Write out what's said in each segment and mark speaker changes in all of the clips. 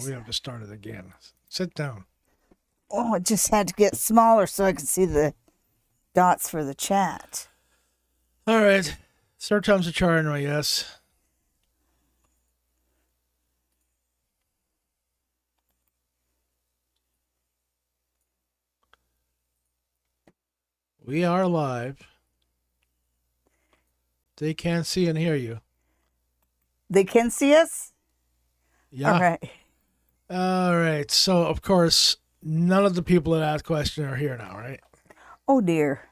Speaker 1: We have to start it again. Sit down.
Speaker 2: Oh, it just had to get smaller so I could see the dots for the chat.
Speaker 1: All right. Third time's a charm, I guess. We are live. They can't see and hear you.
Speaker 2: They can see us?
Speaker 1: Yeah.
Speaker 2: All right.
Speaker 1: All right. So, of course, none of the people that asked questions are here now, right?
Speaker 2: Oh, dear.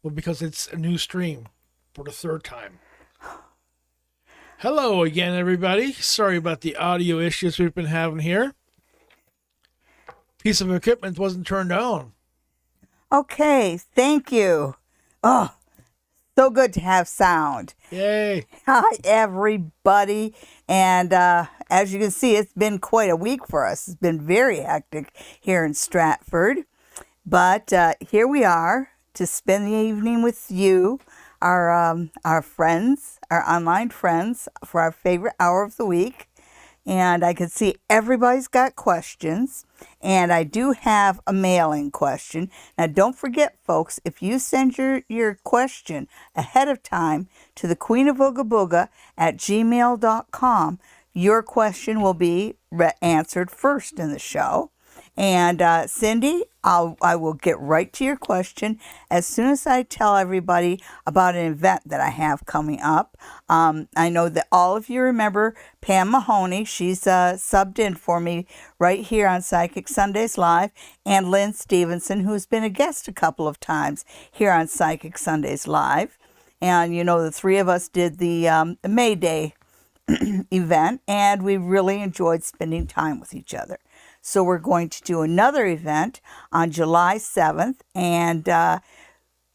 Speaker 1: Well, because it's a new stream for the third time. Hello again, everybody. Sorry about the audio issues we've been having here. Piece of equipment wasn't turned on.
Speaker 2: Okay, thank you. Oh, so good to have sound.
Speaker 1: Yay.
Speaker 2: Hi, everybody. And as you can see, it's been quite a week for us. It's been very hectic here in Stratford. But here we are to spend the evening with you, our friends, our online friends, for our favorite hour of the week. And I can see everybody's got questions. And I do have a mailing question. Now, don't forget, folks, if you send your question ahead of time to the Queen of Ooga Booga at gmail.com, your question will be answered first in the show. And Cindy, I will get right to your question as soon as I tell everybody about an event that I have coming up. I know that all of you remember Pam Mahoney. She's subbed in for me right here on Psychic Sundays Live, and Lynn Stevenson, who's been a guest a couple of times here on Psychic Sundays Live. And, you know, the three of us did the May Day event, and we really enjoyed spending time with each other. So we're going to do another event on July 7th, and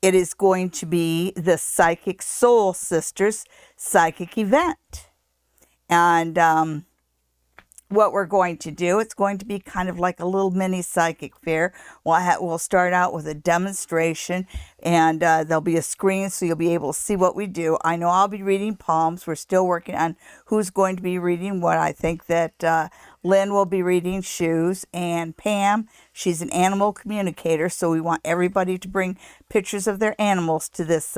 Speaker 2: it is going to be the Psychic Soul Sisters psychic event. And what we're going to do, it's going to be kind of like a little mini psychic fair. We'll start out with a demonstration, and there'll be a screen so you'll be able to see what we do. I know I'll be reading palms. We're still working on who's going to be reading what. I think that Lynn will be reading shoes, and Pam, she's an animal communicator, so we want everybody to bring pictures of their animals to this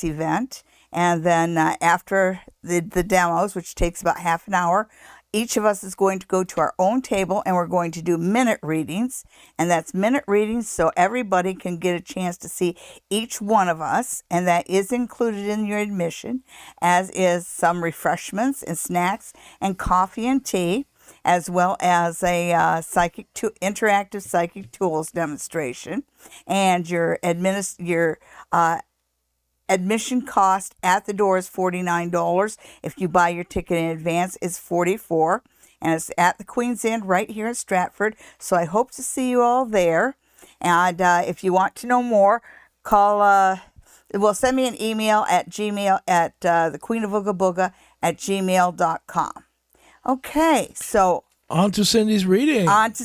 Speaker 2: event. And then after the demos, which takes about half an hour, each of us is going to go to our own table, and we're going to do minute readings. And that's minute readings so everybody can get a chance to see each one of us. And that is included in your admission, as is some refreshments and snacks and coffee and tea, as well as a interactive psychic tools demonstration. And your admission cost at the door is $49. If you buy your ticket in advance, it's $44. And it's at the Queen's Inn right here in Stratford. So I hope to see you all there. And if you want to know more, send me an email at gmail at the Queen of Ooga Booga at gmail.com. Okay, so
Speaker 1: On to Cindy's reading.
Speaker 2: And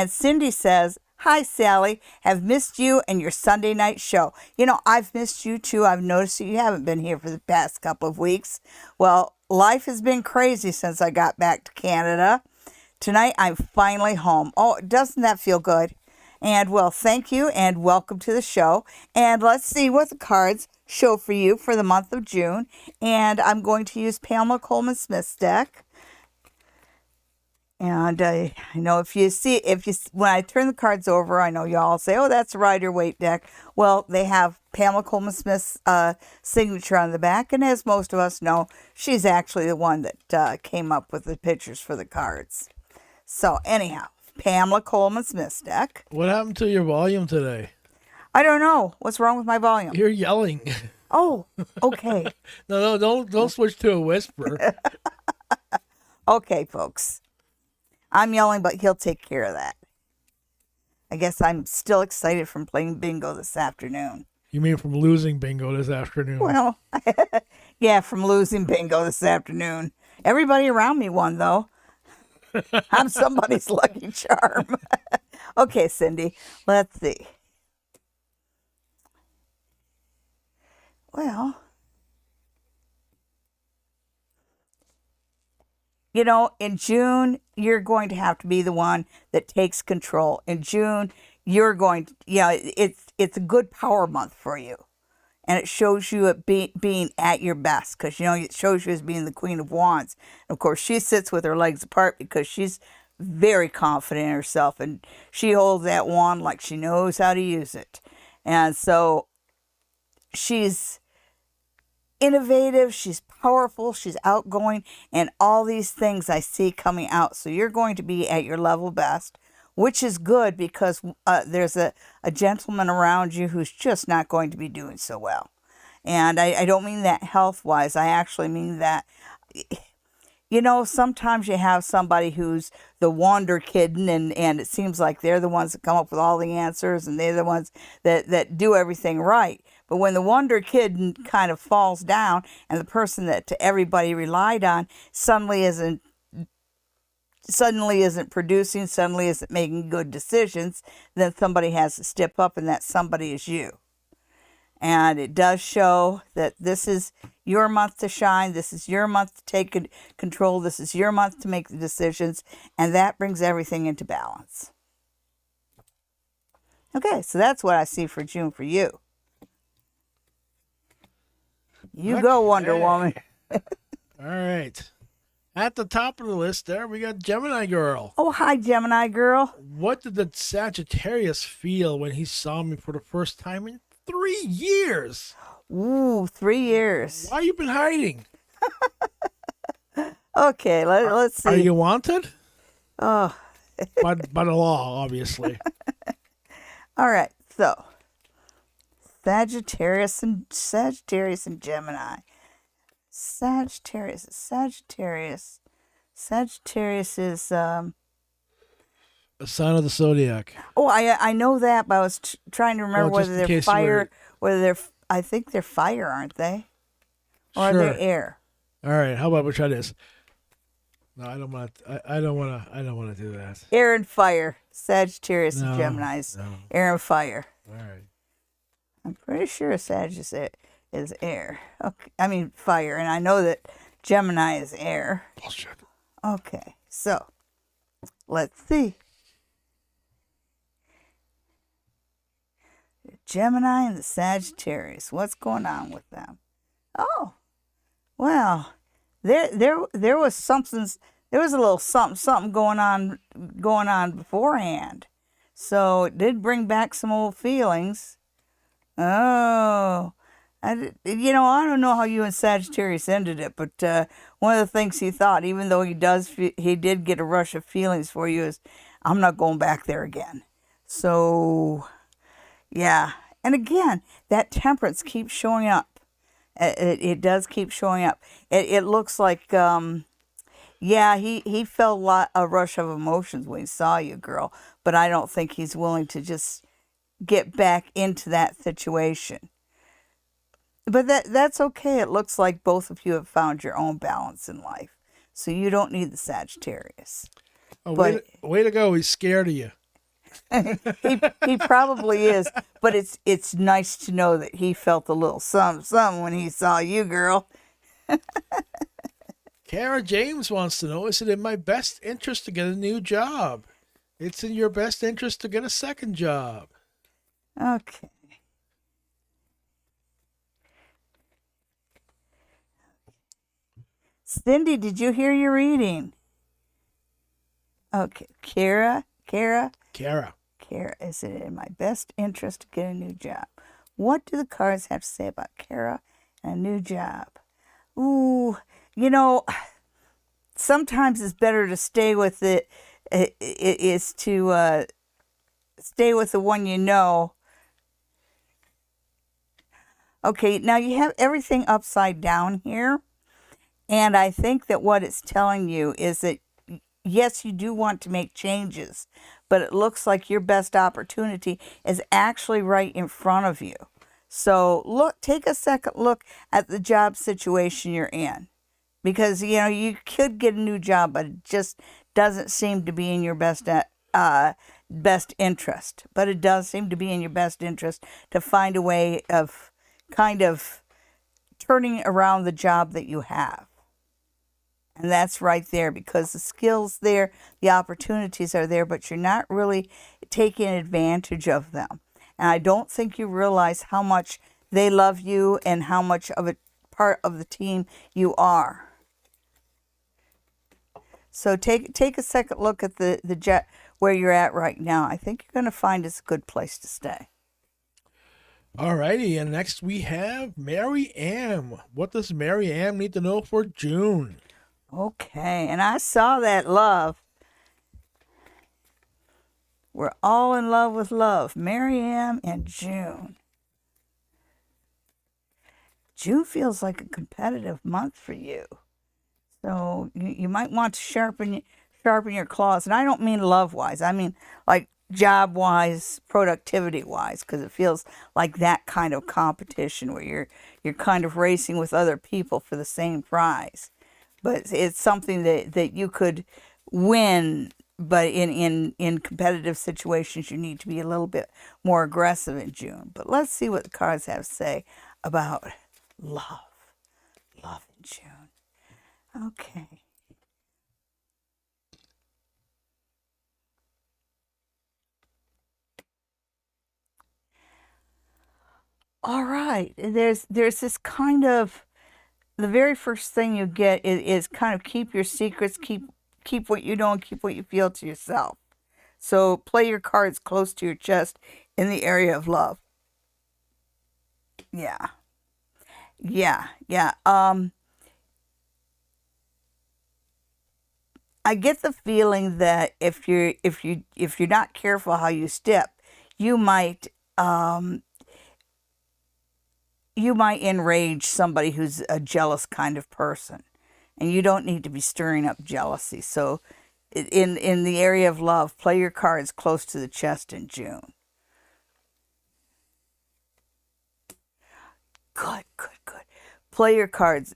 Speaker 2: Cindy says, "Hi, Sally. Have missed you and your Sunday night show. You know, I've missed you too. I've noticed you haven't been here for the past couple of weeks. Well, life has been crazy since I got back to Canada. Tonight, I'm finally home. Oh, doesn't that feel good? And, well, thank you and welcome to the show. And let's see what the cards show for you for the month of June. And I'm going to use Pamela Coleman Smith's deck. And I know when I turn the cards over, I know you all say, oh, that's a Rider-Waite deck. Well, they have Pamela Coleman Smith's signature on the back. And as most of us know, she's actually the one that came up with the pictures for the cards. So anyhow, Pamela Coleman Smith's deck.
Speaker 1: What happened to your volume today?
Speaker 2: I don't know. What's wrong with my volume?
Speaker 1: You're yelling.
Speaker 2: Oh, okay.
Speaker 1: No, don't switch to a whisper.
Speaker 2: Okay, folks. I'm yelling, but he'll take care of that. I guess I'm still excited from playing bingo this afternoon.
Speaker 1: You mean from losing bingo this afternoon?
Speaker 2: Well, yeah, from losing bingo this afternoon. Everybody around me won, though. I'm somebody's lucky charm. Okay, Cindy, let's see. Well, in June, you're going to have to be the one that takes control. In June, you're going to, it's a good power month for you. And it shows you being at your best because, it shows you as being the Queen of Wands. And of course, she sits with her legs apart because she's very confident in herself and she holds that wand like she knows how to use it. And so she's innovative, she's powerful, she's outgoing, and all these things I see coming out. So you're going to be at your level best, which is good because there's a gentleman around you who's just not going to be doing so well. And I don't mean that health-wise. I actually mean that, sometimes you have somebody who's the wonder kitten and it seems like they're the ones that come up with all the answers and they're the ones that do everything right. But when the wonder kid kind of falls down and the person that everybody relied on suddenly isn't producing, suddenly isn't making good decisions, then somebody has to step up, and that somebody is you. And it does show that this is your month to shine. This is your month to take control. This is your month to make the decisions, and that brings everything into balance. Okay, so that's what I see for June for you. You go, Wonder Woman.
Speaker 1: All right. At the top of the list there, we got Gemini Girl.
Speaker 2: Oh, hi, Gemini Girl.
Speaker 1: What did the Sagittarius feel when he saw me for the first time in 3 years?
Speaker 2: Ooh, 3 years.
Speaker 1: Why you been hiding?
Speaker 2: Okay, let's see.
Speaker 1: Are you wanted?
Speaker 2: Oh.
Speaker 1: by the law, obviously.
Speaker 2: All right, so Sagittarius and Gemini. Sagittarius is
Speaker 1: A sign of the zodiac.
Speaker 2: Oh, I know that, but I was trying to remember whether they're fire, I think they're fire, aren't they? Or are they air?
Speaker 1: All right, how about we try this? No, I don't want to. I don't want to do that.
Speaker 2: Air and fire. Sagittarius and Gemini's.
Speaker 1: No.
Speaker 2: Air and fire.
Speaker 1: All right.
Speaker 2: I'm pretty sure Sagittarius is air. Okay, I mean fire, and I know that Gemini is air.
Speaker 1: Bullshit.
Speaker 2: Okay, so let's see. Gemini and the Sagittarius. What's going on with them? Oh, well, there was something. There was a little something going on beforehand. So it did bring back some old feelings. Oh, I don't know how you and Sagittarius ended it, but one of the things he thought, even though he did get a rush of feelings for you, is I'm not going back there again. So, yeah. And again, that temperance keeps showing up. It does keep showing up. It looks like, he felt a rush of emotions when he saw you, girl. But I don't think he's willing to just get back into that situation. But that's okay. It looks like both of you have found your own balance in life. So you don't need the Sagittarius.
Speaker 1: Oh, way to go. He's scared of you.
Speaker 2: he probably is, but it's nice to know that he felt a little something when he saw you, girl.
Speaker 1: Kara James wants to know, is it in my best interest to get a new job? It's in your best interest to get a second job.
Speaker 2: Okay. Cindy, did you hear your reading? Okay. Kara, is it in my best interest to get a new job? What do the cards have to say about Kara and a new job? Ooh, sometimes it's better to stay with it. It is to stay with the one you know. Okay, now you have everything upside down here. And I think that what it's telling you is that, yes, you do want to make changes, but it looks like your best opportunity is actually right in front of you. So take a second look at the job situation you're in, because you could get a new job, but it just doesn't seem to be in your best interest. But it does seem to be in your best interest to find a way of kind of turning around the job that you have. And that's right there, because the skills there, the opportunities are there, but you're not really taking advantage of them. And I don't think you realize how much they love you and how much of a part of the team you are. So take a second look at the jet where you're at right now. I think you're going to find it's a good place to stay.
Speaker 1: Alrighty, and next we have Mary Ann. What does Mary Ann need to know for June?
Speaker 2: Okay, and I saw that love. We're all in love with love. Mary Ann and June. June feels like a competitive month for you. So you might want to sharpen your claws. And I don't mean love-wise. I mean like job-wise, productivity-wise, because it feels like that kind of competition where you're kind of racing with other people for the same prize. But it's something that you could win, but in competitive situations, you need to be a little bit more aggressive in June. But let's see what the cards have to say about love. Love in June. Okay. All right. There's this kind of, the very first thing you get is kind of keep your secrets, keep what you know and keep what you feel to yourself. So play your cards close to your chest in the area of love. Yeah. Yeah. I get the feeling that if you're not careful how you step, you might enrage somebody who's a jealous kind of person, and you don't need to be stirring up jealousy. So in the area of love, play your cards close to the chest in June. Good. Play your cards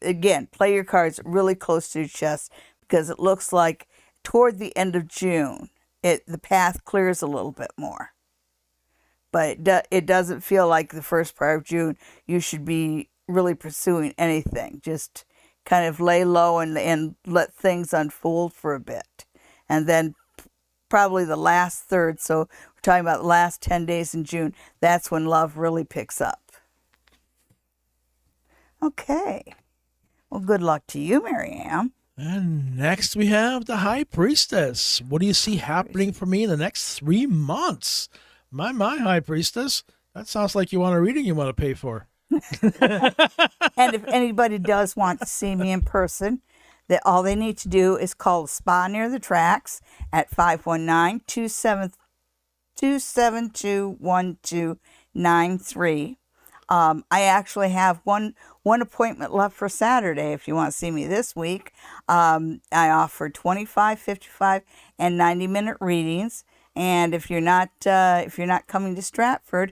Speaker 2: really close to your chest, because it looks like toward the end of June, the path clears a little bit more. But it doesn't feel like the first part of June you should be really pursuing anything. Just kind of lay low and let things unfold for a bit. And then probably the last third, so we're talking about the last 10 days in June, that's when love really picks up. Okay. Well, good luck to you, Mary Ann.
Speaker 1: And next we have the High Priestess. What do you see happening for me in the next 3 months? My High Priestess. That sounds like you want a reading you want to pay for.
Speaker 2: And if anybody does want to see me in person, that all they need to do is call the spa near the tracks at 519-272-1293. I actually have one appointment left for Saturday if you want to see me this week. I offer 25, 55, and 90-minute readings. And if you're not coming to Stratford,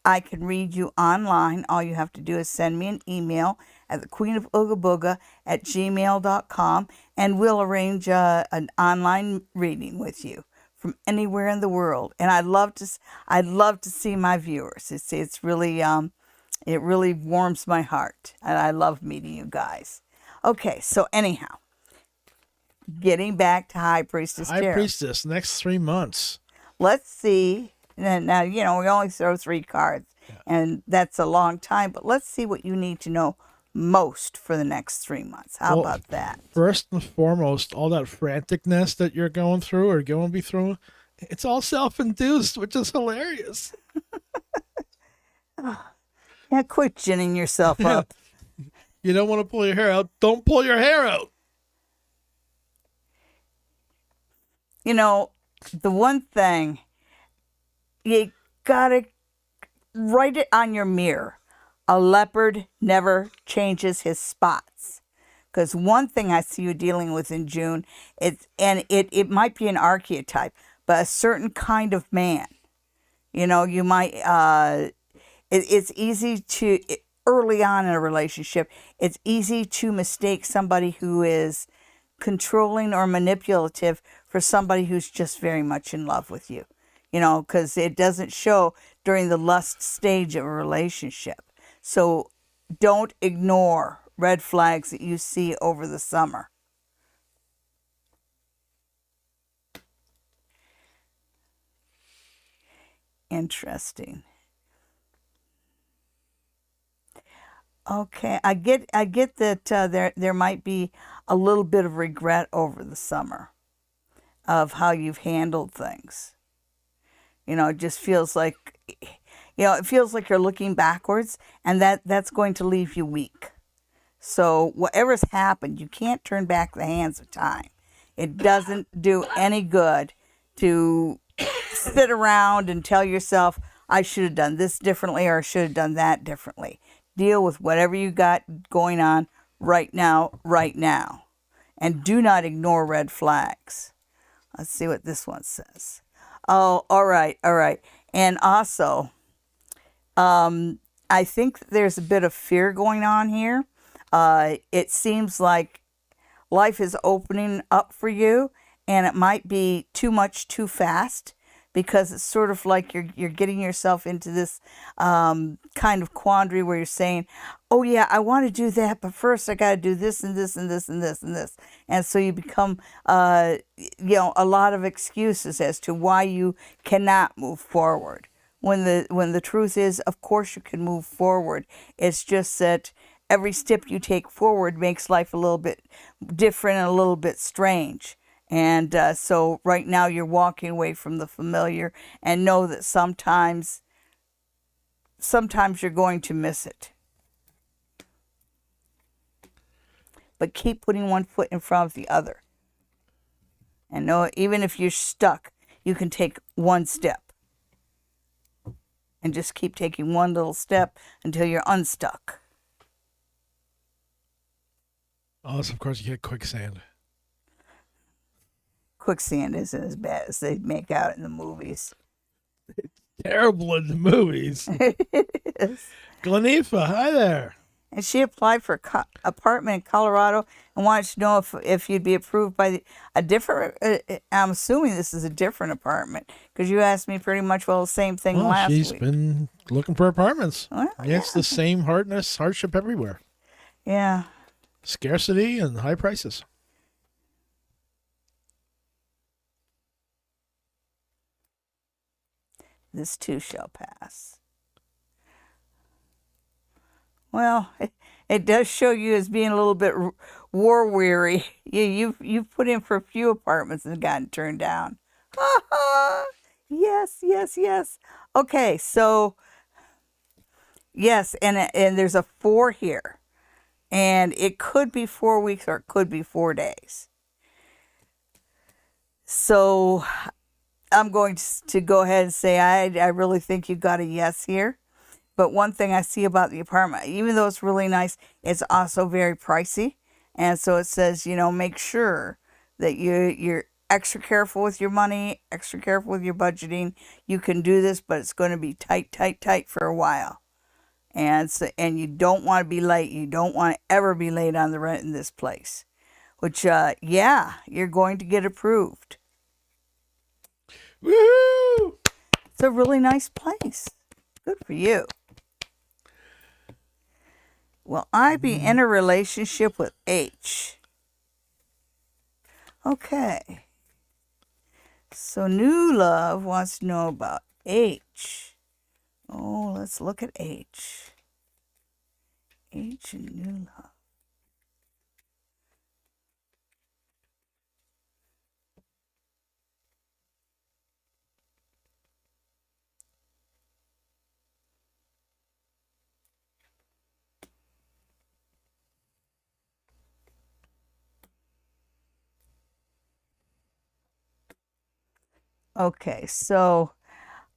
Speaker 2: I can read you online. All you have to do is send me an email at thequeenofoogaboga@gmail.com, and we'll arrange an online reading with you from anywhere in the world. And I'd love to see my viewers. It's really it really warms my heart, and I love meeting you guys. Okay, so anyhow, getting back to High Priestess Tarot.
Speaker 1: High Priestess, next 3 months.
Speaker 2: Let's see. Now, we only throw 3 cards, and that's a long time, but let's see what you need to know most for the next 3 months. How about that?
Speaker 1: First and foremost, all that franticness that you're going through or going to be through, it's all self-induced, which is hilarious.
Speaker 2: Yeah, quit ginning yourself up.
Speaker 1: You don't want to pull your hair out. Don't pull your hair out.
Speaker 2: The one thing, you gotta write it on your mirror. A leopard never changes his spots. Because one thing I see you dealing with in June, it might be an archetype, but a certain kind of man. You might, it's easy to, early on in a relationship, it's easy to mistake somebody who is controlling or manipulative for somebody who's just very much in love with you, because it doesn't show during the lust stage of a relationship. So don't ignore red flags that you see over the summer. Interesting. Okay, I get that there might be a little bit of regret over the summer of how you've handled things. It just feels like, it feels like you're looking backwards, and that's going to leave you weak. So whatever's happened, you can't turn back the hands of time. It doesn't do any good to sit around and tell yourself, I should have done this differently or I should have done that differently. Deal with whatever you got going on right now, right now. And do not ignore red flags. Let's see what this one says. Oh, all right, all right. And also, I think there's a bit of fear going on here. It seems like life is opening up for you, and it might be too much too fast, because it's sort of like you're getting yourself into this kind of quandary where you're saying, oh yeah, I want to do that, but first I got to do this and this and this and this and this. And so you become, a lot of excuses as to why you cannot move forward. When the truth is, of course you can move forward. It's just that every step you take forward makes life a little bit different and a little bit strange. And so right now you're walking away from the familiar, and know that sometimes you're going to miss it. But keep putting one foot in front of the other. And know, even if you're stuck, you can take one step. And just keep taking one little step until you're unstuck.
Speaker 1: Unless, of course, you hit quicksand.
Speaker 2: Quicksand isn't as bad as they make out in the movies.
Speaker 1: Terrible in the movies.
Speaker 2: It is.
Speaker 1: Glenifa, hi there.
Speaker 2: And she applied for an apartment in Colorado and wanted to know if you'd be approved by a different. I'm assuming this is a different apartment, because you asked me pretty much the same thing
Speaker 1: Well,
Speaker 2: last
Speaker 1: she's
Speaker 2: week.
Speaker 1: been looking for apartments.
Speaker 2: Well,
Speaker 1: Yeah, it's the same hardship everywhere.
Speaker 2: Yeah.
Speaker 1: Scarcity and high prices.
Speaker 2: This too shall pass. Well, it does show you as being a little bit war weary. You've put in for a few apartments and gotten turned down. Yes, yes, yes. Okay, so yes, and there's a 4 here, and it could be 4 weeks or it could be 4 days. So I'm going to go ahead and say I really think you got a yes here. But one thing I see about the apartment, even though it's really nice, it's also very pricey. And so it says, make sure that you're extra careful with your money, extra careful with your budgeting. You can do this, but it's going to be tight, tight, tight for a while. And you don't want to be late. You don't want to ever be late on the rent in this place. Which, you're going to get approved.
Speaker 1: Woohoo!
Speaker 2: It's a really nice place. Good for you. Will I be in a relationship with H? Okay. So new love wants to know about H. Oh, let's look at H. H and new love. Okay, so,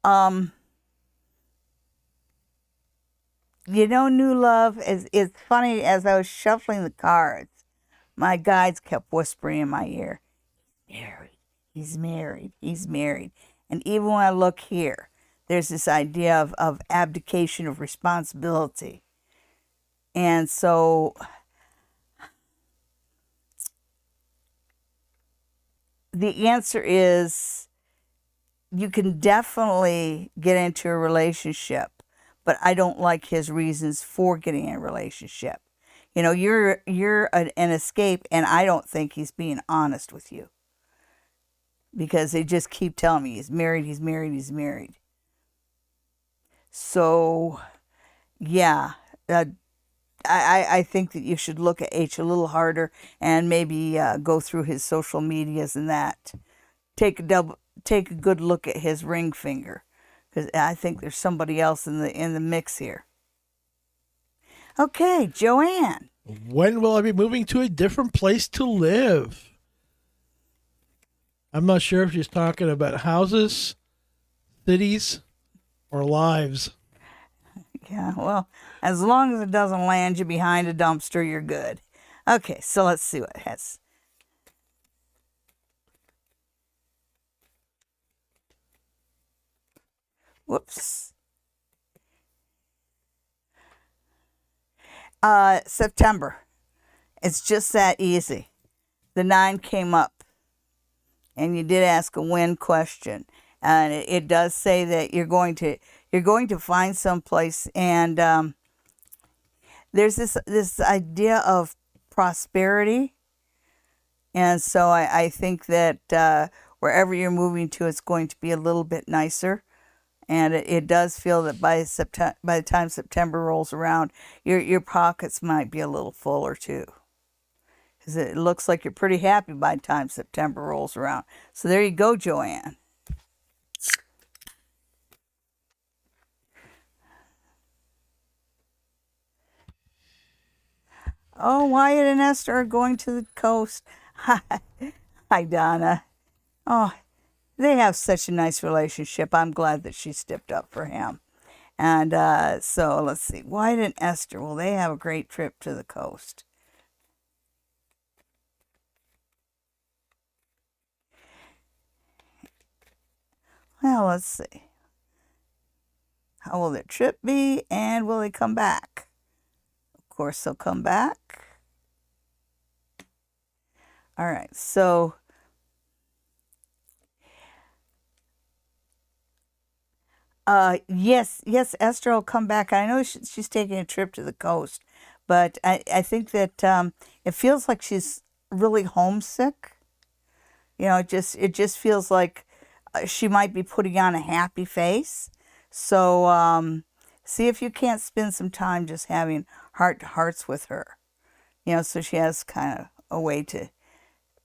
Speaker 2: new love is funny. As I was shuffling the cards, my guides kept whispering in my ear, married, he's married, he's married. And even when I look here, there's this idea of abdication of responsibility. And so the answer is, you can definitely get into a relationship, but I don't like his reasons for getting in a relationship. You're an escape, and I don't think he's being honest with you, because they just keep telling me he's married, he's married, he's married. So, yeah, I think that you should look at H a little harder and maybe go through his social medias and that. Take a good look at his ring finger, because I think there's somebody else in the mix here. Okay, Joanne.
Speaker 1: When will I be moving to a different place to live? I'm not sure if she's talking about houses, cities, or lives.
Speaker 2: Yeah, well, as long as it doesn't land you behind a dumpster, you're good. Okay, so let's see what it has. Whoops. September. It's just that easy. The 9 came up, and you did ask a when question, and it does say that you're going to find someplace, and there's this idea of prosperity, and so I think that wherever you're moving to, it's going to be a little bit nicer. And it does feel that by the time September rolls around, your pockets might be a little fuller too. Because it looks like you're pretty happy by the time September rolls around. So there you go, Joanne. Oh, Wyatt and Esther are going to the coast. Hi, Donna. Oh, they have such a nice relationship. I'm glad that she stepped up for him. And so let's see. Wyatt and Esther, well, they have a great trip to the coast. Well, let's see. How will their trip be, and will they come back? Of course, they'll come back. All right, so yes, Esther will come back. I know she's taking a trip to the coast, but I think that it feels like she's really homesick. You know, it just feels like she might be putting on a happy face. So see if you can't spend some time just having heart-to-hearts with her. You know, so she has kind of a way to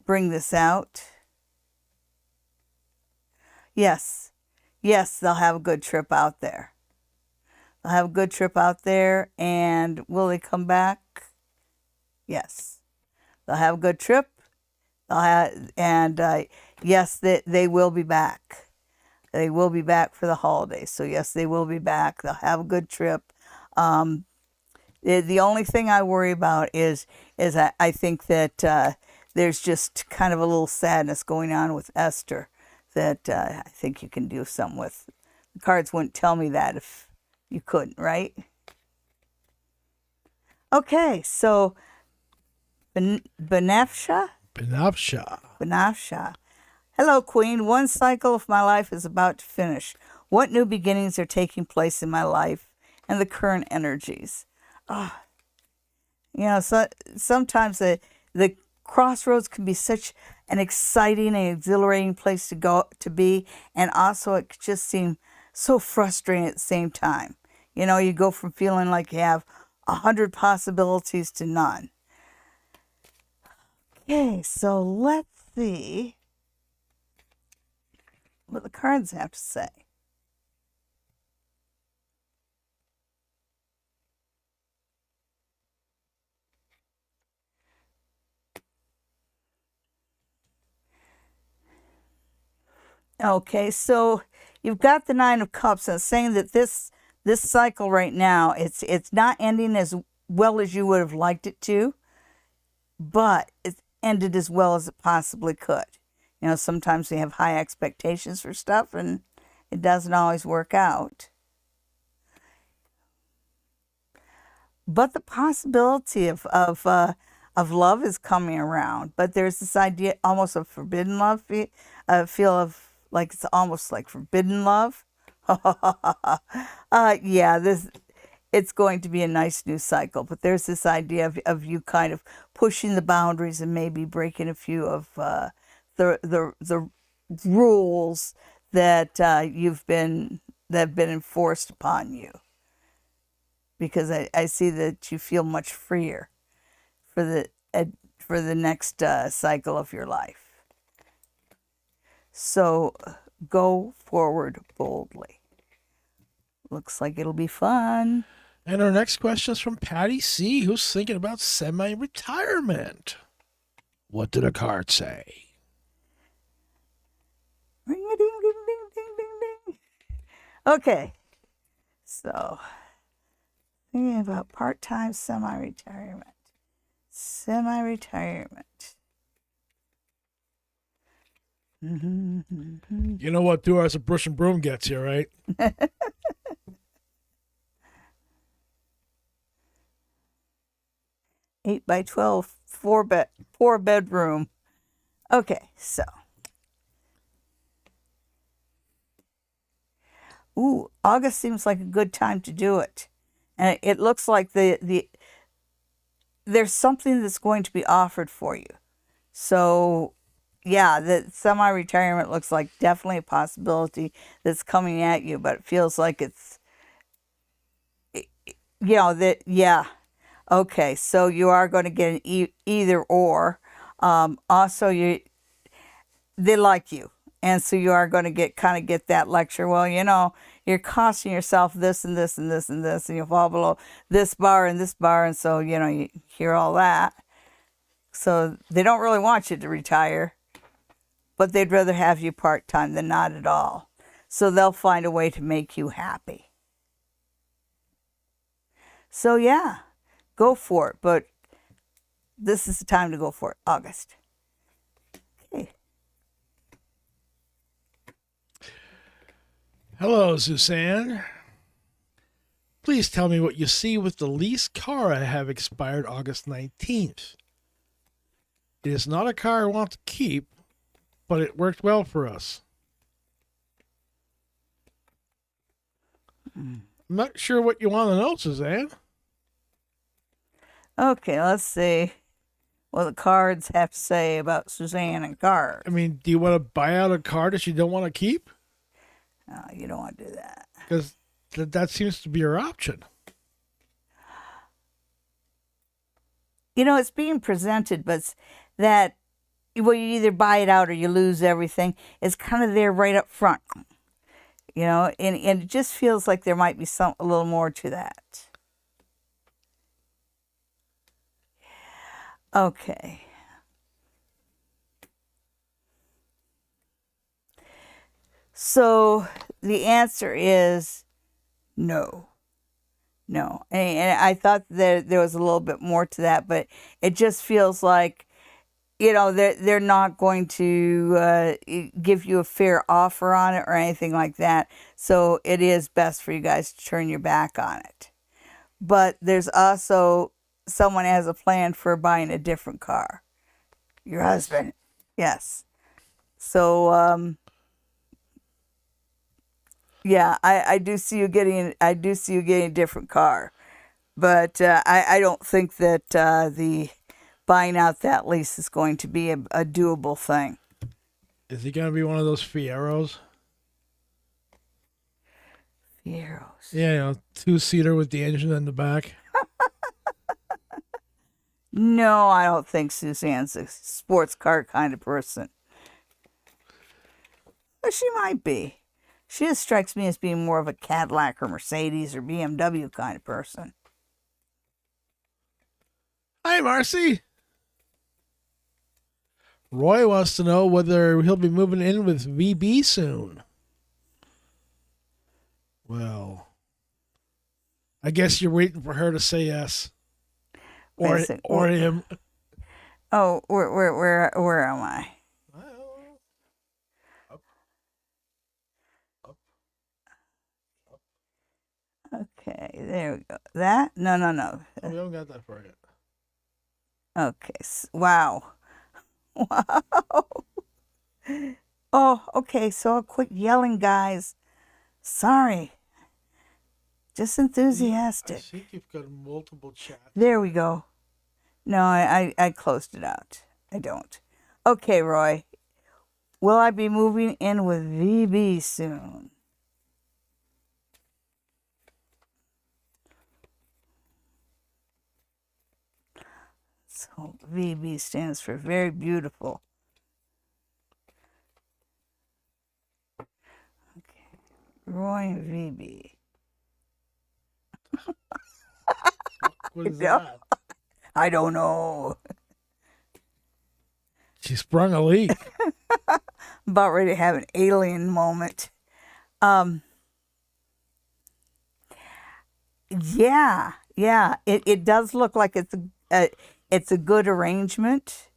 Speaker 2: bring this out. Yes, they'll have a good trip out there. They'll have a good trip out there, and will they come back? Yes, they'll have a good trip. Yes, they will be back. They will be back for the holidays. So yes, they will be back. They'll have a good trip. The only thing I worry about is I think that there's just kind of a little sadness going on with Esther that I think you can do something with. The cards wouldn't tell me that if you couldn't, right? Okay, so Benafsha. Hello, Queen. One cycle of my life is about to finish. What new beginnings are taking place in my life and the current energies? Oh, you know, so sometimes the crossroads can be such an exciting and exhilarating place to be, and also it could just seem so frustrating at the same time. You know, you go from feeling like you have 100 possibilities to none. Okay, so let's see what the cards have to say. Okay, so you've got the Nine of Cups, and it's saying that this cycle right now, it's not ending as well as you would have liked it to, but it's ended as well as it possibly could. You know, sometimes we have high expectations for stuff, and it doesn't always work out. But the possibility of love is coming around. But there's this idea almost of forbidden love, feel of like it's almost like forbidden love. Yeah, it's going to be a nice new cycle. But there's this idea of you kind of pushing the boundaries and maybe breaking a few of the rules that you've been that have been enforced upon you. Because I see that you feel much freer for the next cycle of your life. So go forward boldly. Looks like it'll be fun.
Speaker 1: And our next question is from Patty C., who's thinking about semi-retirement. What did the card say?
Speaker 2: Ring a ding ding ding ding ding ding. Okay. So thinking about part-time semi-retirement. Semi-retirement.
Speaker 1: You know what 2 hours of brush and broom gets you, right?
Speaker 2: 8 by 12, four bedroom. Okay, so. Ooh, August seems like a good time to do it. And it looks like there's something that's going to be offered for you. So, yeah, the semi-retirement looks like definitely a possibility that's coming at you, but it feels like it's, yeah. Okay, so you are going to get an either or. Also, they like you. And so you are going to get that lecture. Well, you're costing yourself this and this and this and this, and you fall below this bar and this bar. And so, you hear all that. So they don't really want you to retire, but they'd rather have you part-time than not at all. So they'll find a way to make you happy. So yeah, go for it. But this is the time to go for it, August. Okay.
Speaker 1: Hello, Suzanne. Please tell me what you see with the lease car I have expired August 19th. It is not a car I want to keep, but it worked well for us. I'm not sure what you want to know, Suzanne.
Speaker 2: Okay, let's see what the cards have to say about Suzanne and cars.
Speaker 1: I mean, do you want to buy out a car that you don't want to keep?
Speaker 2: No, you don't want to do that.
Speaker 1: Because that seems to be your option.
Speaker 2: It's being presented, but that, well, you either buy it out or you lose everything. It's kind of there right up front. And it just feels like there might be a little more to that. Okay. So the answer is no. No. And I thought that there was a little bit more to that, but it just feels like, they're not going to give you a fair offer on it or anything like that. So it is best for you guys to turn your back on it. But there's also someone has a plan for buying a different car. Your husband. Yes. So, yeah, I do see you getting a different car. But I don't think that the buying out that lease is going to be a doable thing.
Speaker 1: Is he going to be one of those Fieros?
Speaker 2: Fieros.
Speaker 1: Yeah, 2-seater with the engine in the back.
Speaker 2: No, I don't think Suzanne's a sports car kind of person. But she might be. She just strikes me as being more of a Cadillac or Mercedes or BMW kind of person.
Speaker 1: Hi, Marcy. Roy wants to know whether he'll be moving in with VB soon. Well, I guess you're waiting for her to say yes. Or him.
Speaker 2: Oh, where am I?
Speaker 1: Up.
Speaker 2: Okay, there we go. That? No.
Speaker 1: We haven't got that far yet.
Speaker 2: Okay. Wow. Wow. Oh, okay. So I'll quit yelling, guys. Sorry. Just enthusiastic.
Speaker 1: I think you've got multiple chats.
Speaker 2: There we go. No, I closed it out. I don't. Okay, Roy. Will I be moving in with VB soon? So VB stands for very beautiful. Okay. Roy VB.
Speaker 1: What is
Speaker 2: Yeah.
Speaker 1: that?
Speaker 2: I don't know.
Speaker 1: She sprung a leak.
Speaker 2: About ready to have an alien moment. Yeah, yeah. It does look like it's a good arrangement,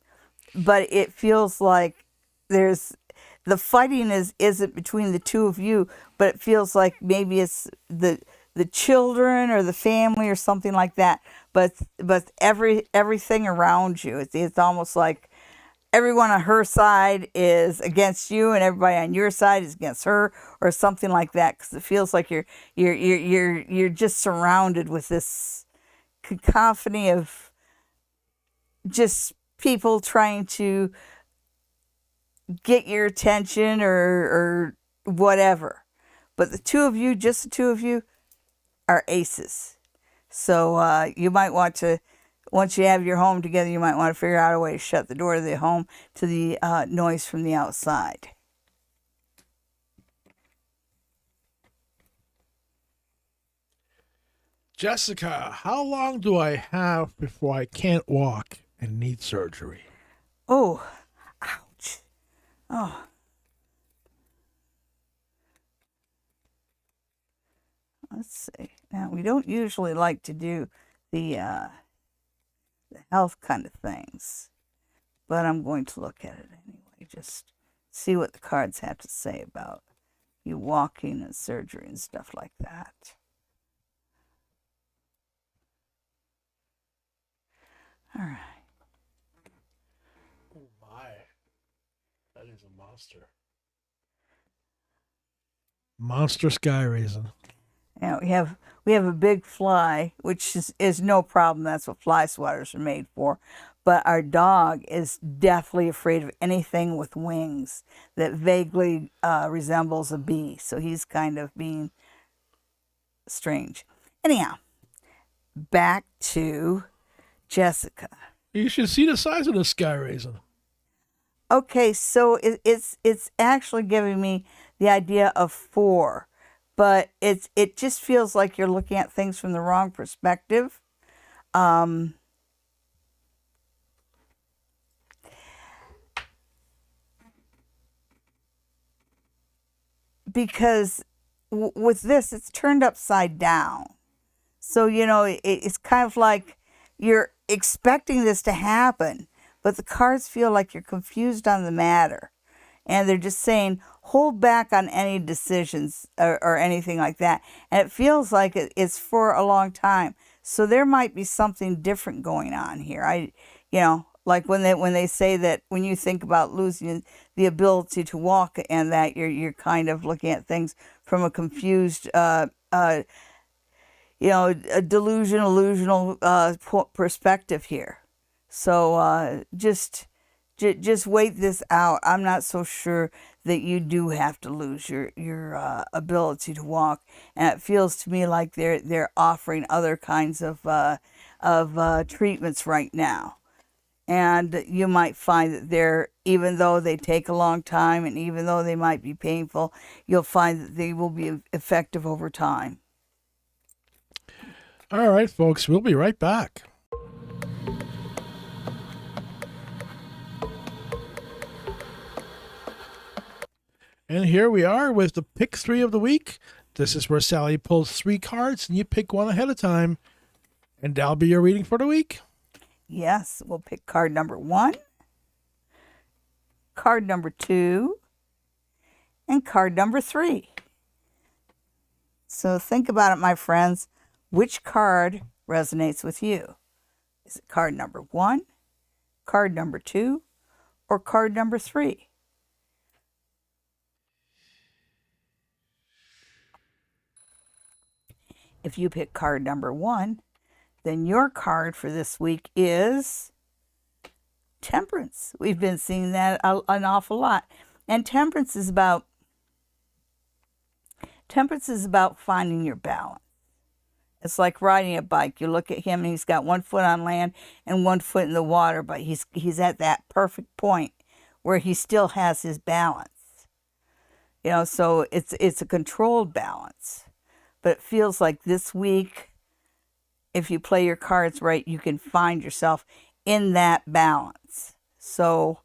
Speaker 2: but it feels like there's the fighting isn't between the two of you, but it feels like maybe it's the children or the family or something like that. But everything around you, it's almost like everyone on her side is against you and everybody on your side is against her or something like that, because it feels like you're just surrounded with this cacophony of just people trying to get your attention or whatever. But the two of you, just the two of you, are aces. So you might want to, once you have your home together, you might want to figure out a way to shut the door to the home to the noise from the outside.
Speaker 1: Jessica, how long do I have before I can't walk and need surgery?
Speaker 2: Oh, ouch. Oh. Let's see. Now, we don't usually like to do the health kind of things, but I'm going to look at it anyway, just see what the cards have to say about you walking and surgery and stuff like that. All right.
Speaker 1: Oh my. That is a monster. Monster sky raisin.
Speaker 2: Now we have a big fly, which is no problem. That's what fly swatters are made for. But our dog is deathly afraid of anything with wings that vaguely resembles a bee. So he's kind of being strange. Anyhow, back to Jessica.
Speaker 1: You should see the size of the sky raisin.
Speaker 2: Okay, so it's actually giving me the idea of 4, but it just feels like you're looking at things from the wrong perspective. Because with this, it's turned upside down. So, it's kind of like you're expecting this to happen, but the cards feel like you're confused on the matter. And they're just saying, hold back on any decisions or anything like that. And it feels like it's for a long time. So there might be something different going on here. Like when they say that when you think about losing the ability to walk and that you're kind of looking at things from a confused, a delusional perspective here. So just wait this out. I'm not so sure that you do have to lose your ability to walk, and it feels to me like they're offering other kinds of treatments right now. And you might find that even though they take a long time and even though they might be painful, you'll find that they will be effective over time.
Speaker 1: All right, folks, we'll be right back. And here we are with the pick 3 of the week. This is where Sally pulls 3 cards and you pick one ahead of time. And that'll be your reading for the week.
Speaker 2: Yes, we'll pick card number 1, card number 2, and card number 3. So think about it, my friends. Which card resonates with you? Is it card number 1, card number 2, or card number 3? If you pick card number 1, then your card for this week is Temperance. We've been seeing that an awful lot. And temperance is about finding your balance. It's like riding a bike. You look at him and he's got one foot on land and one foot in the water, but he's at that perfect point where he still has his balance. You know, so it's a controlled balance. But it feels like this week, if you play your cards right, you can find yourself in that balance. So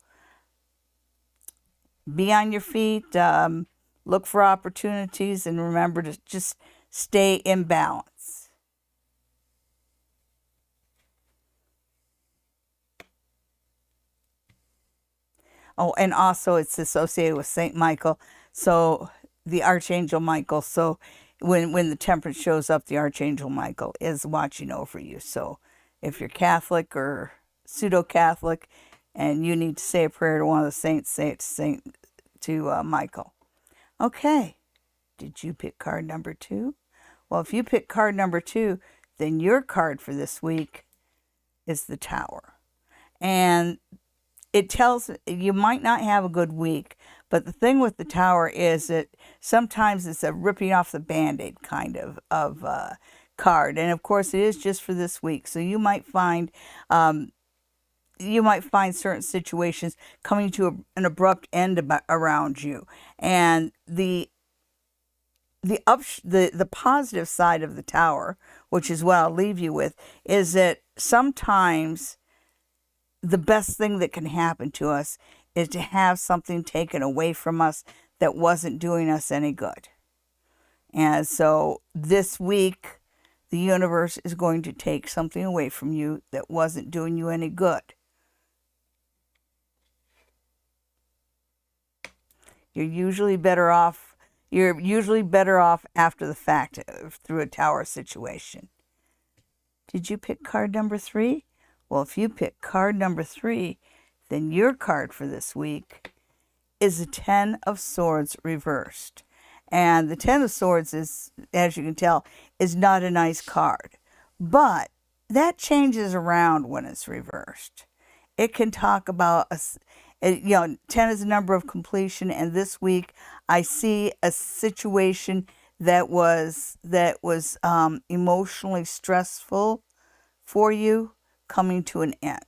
Speaker 2: be on your feet, look for opportunities, and remember to just stay in balance. Oh, and also it's associated with Saint Michael, so the Archangel Michael. So when the temperance shows up, the Archangel Michael is watching over you. So if you're Catholic or pseudo-Catholic and you need to say a prayer to one of the saints, say it to Michael. Okay, did you pick card number 2? Well, if you pick card number 2, then your card for this week is the Tower. And it tells you might not have a good week, but the thing with the Tower is that sometimes it's a ripping off the Band-Aid kind of card. And of course, it is just for this week. So you might find certain situations coming to an abrupt end around you. And the positive side of the Tower, which is what I'll leave you with, is that sometimes the best thing that can happen to us is to have something taken away from us that wasn't doing us any good. And so this week, the universe is going to take something away from you that wasn't doing you any good. You're usually better off after the fact through a Tower situation. Did you pick card number 3? Well, if you pick card number 3, then your card for this week is the 10 of Swords reversed. And the 10 of Swords is, as you can tell, is not a nice card. But that changes around when it's reversed. It can talk about, 10 is a number of completion. And this week, I see a situation that was emotionally stressful for you coming to an end.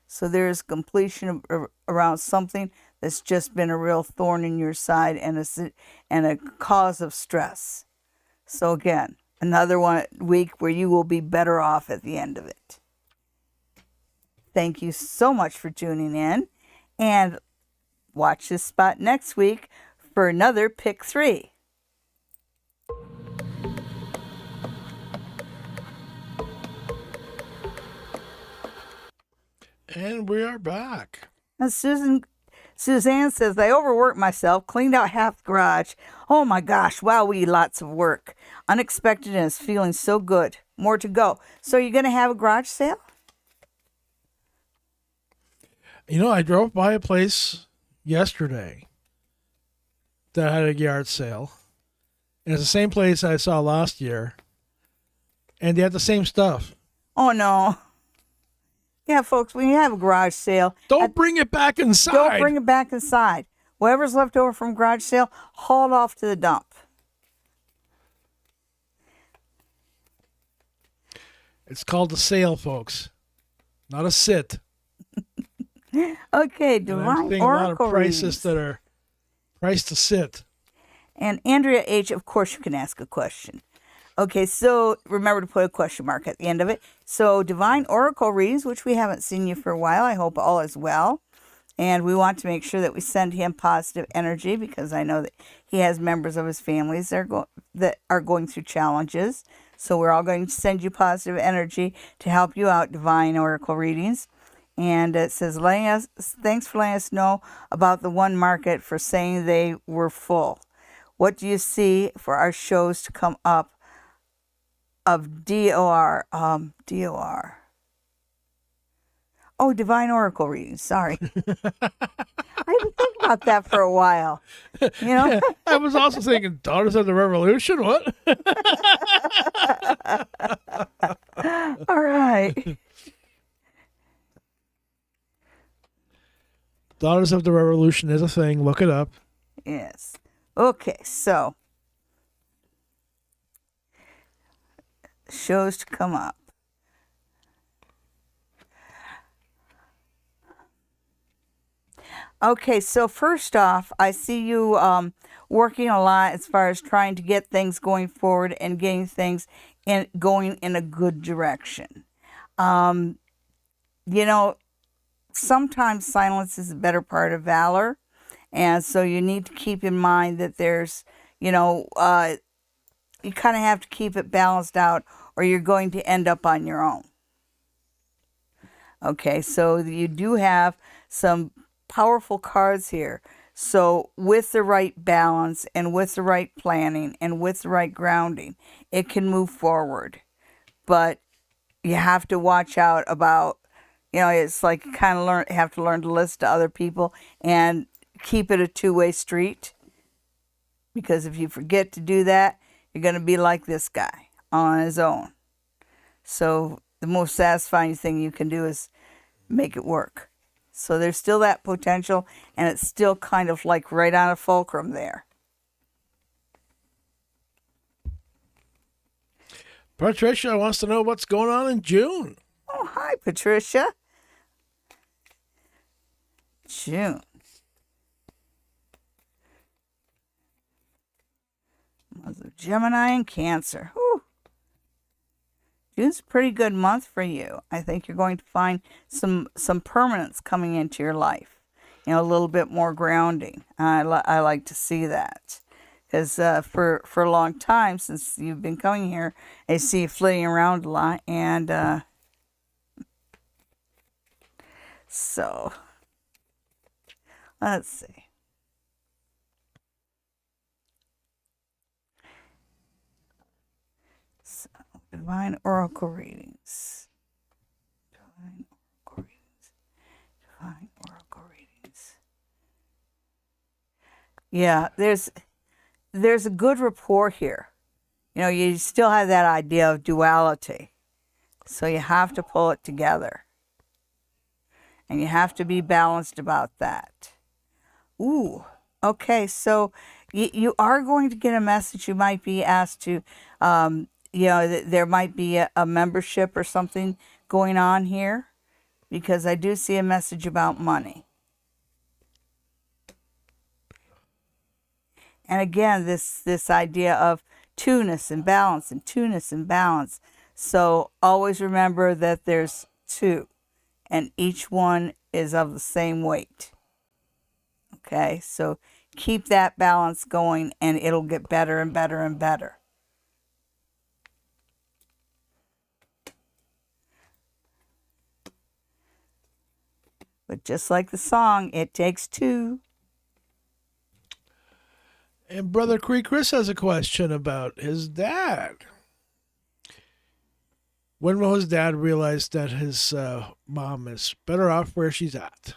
Speaker 2: So there's completion around something that's just been a real thorn in your side and a cause of stress. So again, another week where you will be better off at the end of it. Thank you so much for tuning in, and watch this spot next week for another Pick 3.
Speaker 1: And we are back.
Speaker 2: And Suzanne says, I overworked myself, cleaned out half the garage. Oh my gosh, wowee, lots of work. Unexpected and it's feeling so good. More to go. So you're going to have a garage sale?
Speaker 1: You know, I drove by a place yesterday that had a yard sale. And it's the same place I saw last year. And they had the same stuff.
Speaker 2: Oh no. Yeah, folks, when you have a garage sale,
Speaker 1: Don't bring it back inside.
Speaker 2: Don't bring it back inside. Whatever's left over from garage sale, haul it off to the dump.
Speaker 1: It's called a sale, folks, not a sit.
Speaker 2: Okay,
Speaker 1: And I'm
Speaker 2: Divine
Speaker 1: seeing a lot of
Speaker 2: Oracle
Speaker 1: prices
Speaker 2: readings.
Speaker 1: that are priced to sit.
Speaker 2: And Andrea H., of course, you can ask a question. Okay, so remember to put a question mark at the end of it. So Divine Oracle readings, which we haven't seen you for a while. I hope all is well. And we want to make sure that we send him positive energy because I know that he has members of his families that are going through challenges. So we're all going to send you positive energy to help you out, Divine Oracle readings. And it says, thanks for letting us know about the one market for saying they were full. What do you see for our shows to come up of DOR? DOR. Oh, Divine Oracle readings. Sorry. I had to think about that for a while. You know?
Speaker 1: I was also thinking Daughters of the Revolution. What?
Speaker 2: All right.
Speaker 1: Daughters of the Revolution is a thing. Look it up.
Speaker 2: Yes. Okay, so Shows to come up. Okay, so first off, I see you working a lot as far as trying to get things going forward and getting things going in a good direction. Um, you know, sometimes silence is a better part of valor. And so you need to keep in mind that there's, you kind of have to keep it balanced out or you're going to end up on your own. Okay, so you do have some powerful cards here. So with the right balance and with the right planning and with the right grounding, it can move forward. But you have to watch out about, it's like you kind of have to learn to listen to other people and keep it a two-way street. Because if you forget to do that, you're going to be like this guy on his own. So the most satisfying thing you can do is make it work. So there's still that potential, and it's still kind of like right on a fulcrum there.
Speaker 1: Patricia wants to know what's going on in June.
Speaker 2: Oh, hi, Patricia. June. Month of Gemini and Cancer. Whew. June's a pretty good month for you. I think you're going to find some permanence coming into your life. A little bit more grounding. I like to see that. Because for a long time, since you've been coming here, I see you flitting around a lot. And so, let's see. Divine Oracle readings. Divine Oracle readings. Divine Oracle readings. Yeah, there's a good rapport here. You still have that idea of duality. So you have to pull it together. And you have to be balanced about that. Ooh, okay, so you are going to get a message. You might be asked to there might be a membership or something going on here because I do see a message about money. And again, this idea of two-ness and balance and two-ness and balance. So always remember that there's two and each one is of the same weight. Okay, so keep that balance going and it'll get better and better and better. But just like the song, it takes two.
Speaker 1: And Brother Chris has a question about his dad. When will his dad realize that his mom is better off where she's at?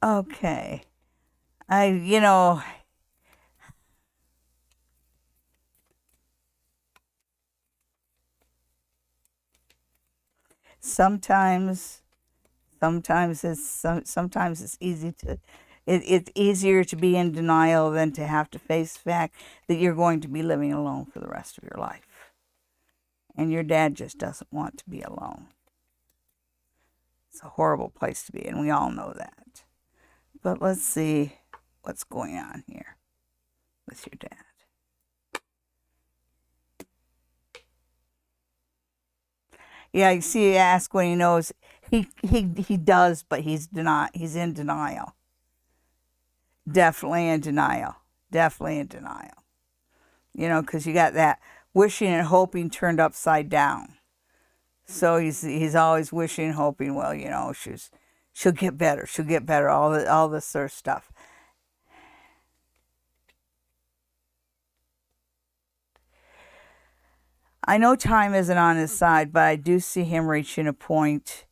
Speaker 2: Okay. Sometimes it's easy to it's easier to be in denial than to have to face the fact that you're going to be living alone for the rest of your life. And your dad just doesn't want to be alone. It's a horrible place to be, and we all know that. But let's see what's going on here with your dad. Yeah, you see, you ask when he knows. He does, but he's in denial. Definitely in denial. Definitely in denial. Because you got that wishing and hoping turned upside down. So he's always wishing and hoping, well, she'll get better. She'll get better, all this sort of stuff. I know time isn't on his side, but I do see him reaching a point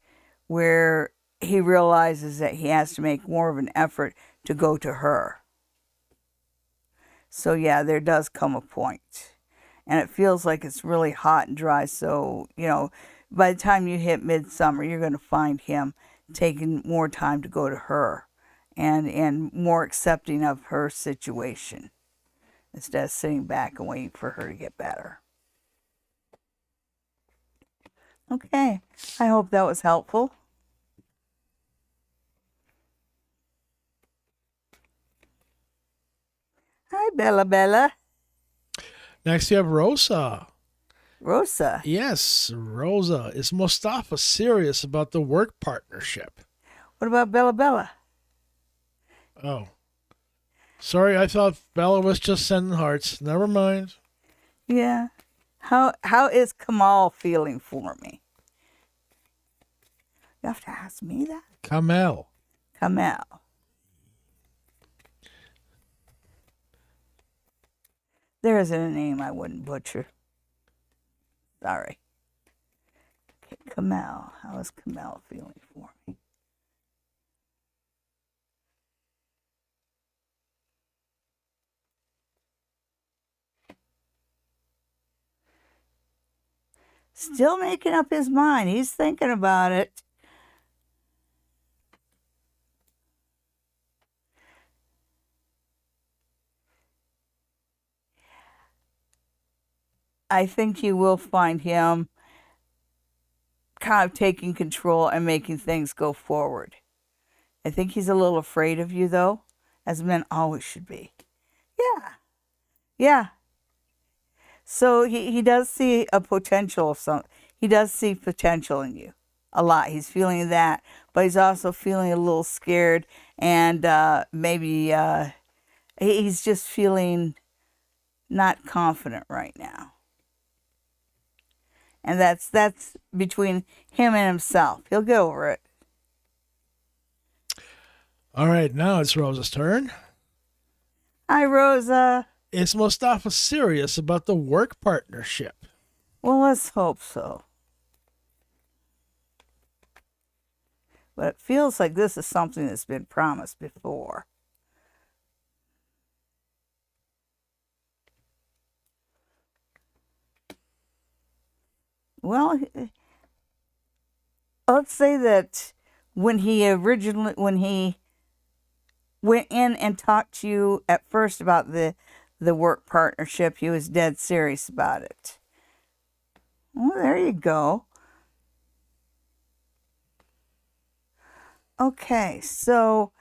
Speaker 2: where he realizes that he has to make more of an effort to go to her. So yeah, there does come a point. And it feels like it's really hot and dry. So, by the time you hit midsummer, you're going to find him taking more time to go to her and more accepting of her situation instead of sitting back and waiting for her to get better. Okay, I hope that was helpful. Hi, Bella Bella.
Speaker 1: Next, you have Rosa.
Speaker 2: Rosa.
Speaker 1: Yes, Rosa. Is Mustafa serious about the work partnership?
Speaker 2: What about Bella Bella?
Speaker 1: Oh. Sorry, I thought Bella was just sending hearts. Never mind.
Speaker 2: Yeah. How is Kamal feeling for me? You have to ask me that?
Speaker 1: Kamel.
Speaker 2: Kamal. There isn't a name I wouldn't butcher. Sorry. Okay, Kamal. How is Kamal feeling for me? Still making up his mind. He's thinking about it. I think you will find him kind of taking control and making things go forward. I think he's a little afraid of you, though, as men always should be. Yeah. Yeah. So he does see a potential of some. He does see potential in you a lot. He's feeling that, but he's also feeling a little scared, and maybe he's just feeling not confident right now. And that's between him and himself. He'll get over it.
Speaker 1: All right, now it's Rosa's turn.
Speaker 2: Hi, Rosa.
Speaker 1: Is Mustafa serious about the work partnership?
Speaker 2: Well, let's hope so. But it feels like this is something that's been promised before. Well, let's say that when he went in and talked to you at first about the work partnership, he was dead serious about it. Well, there you go. Okay, so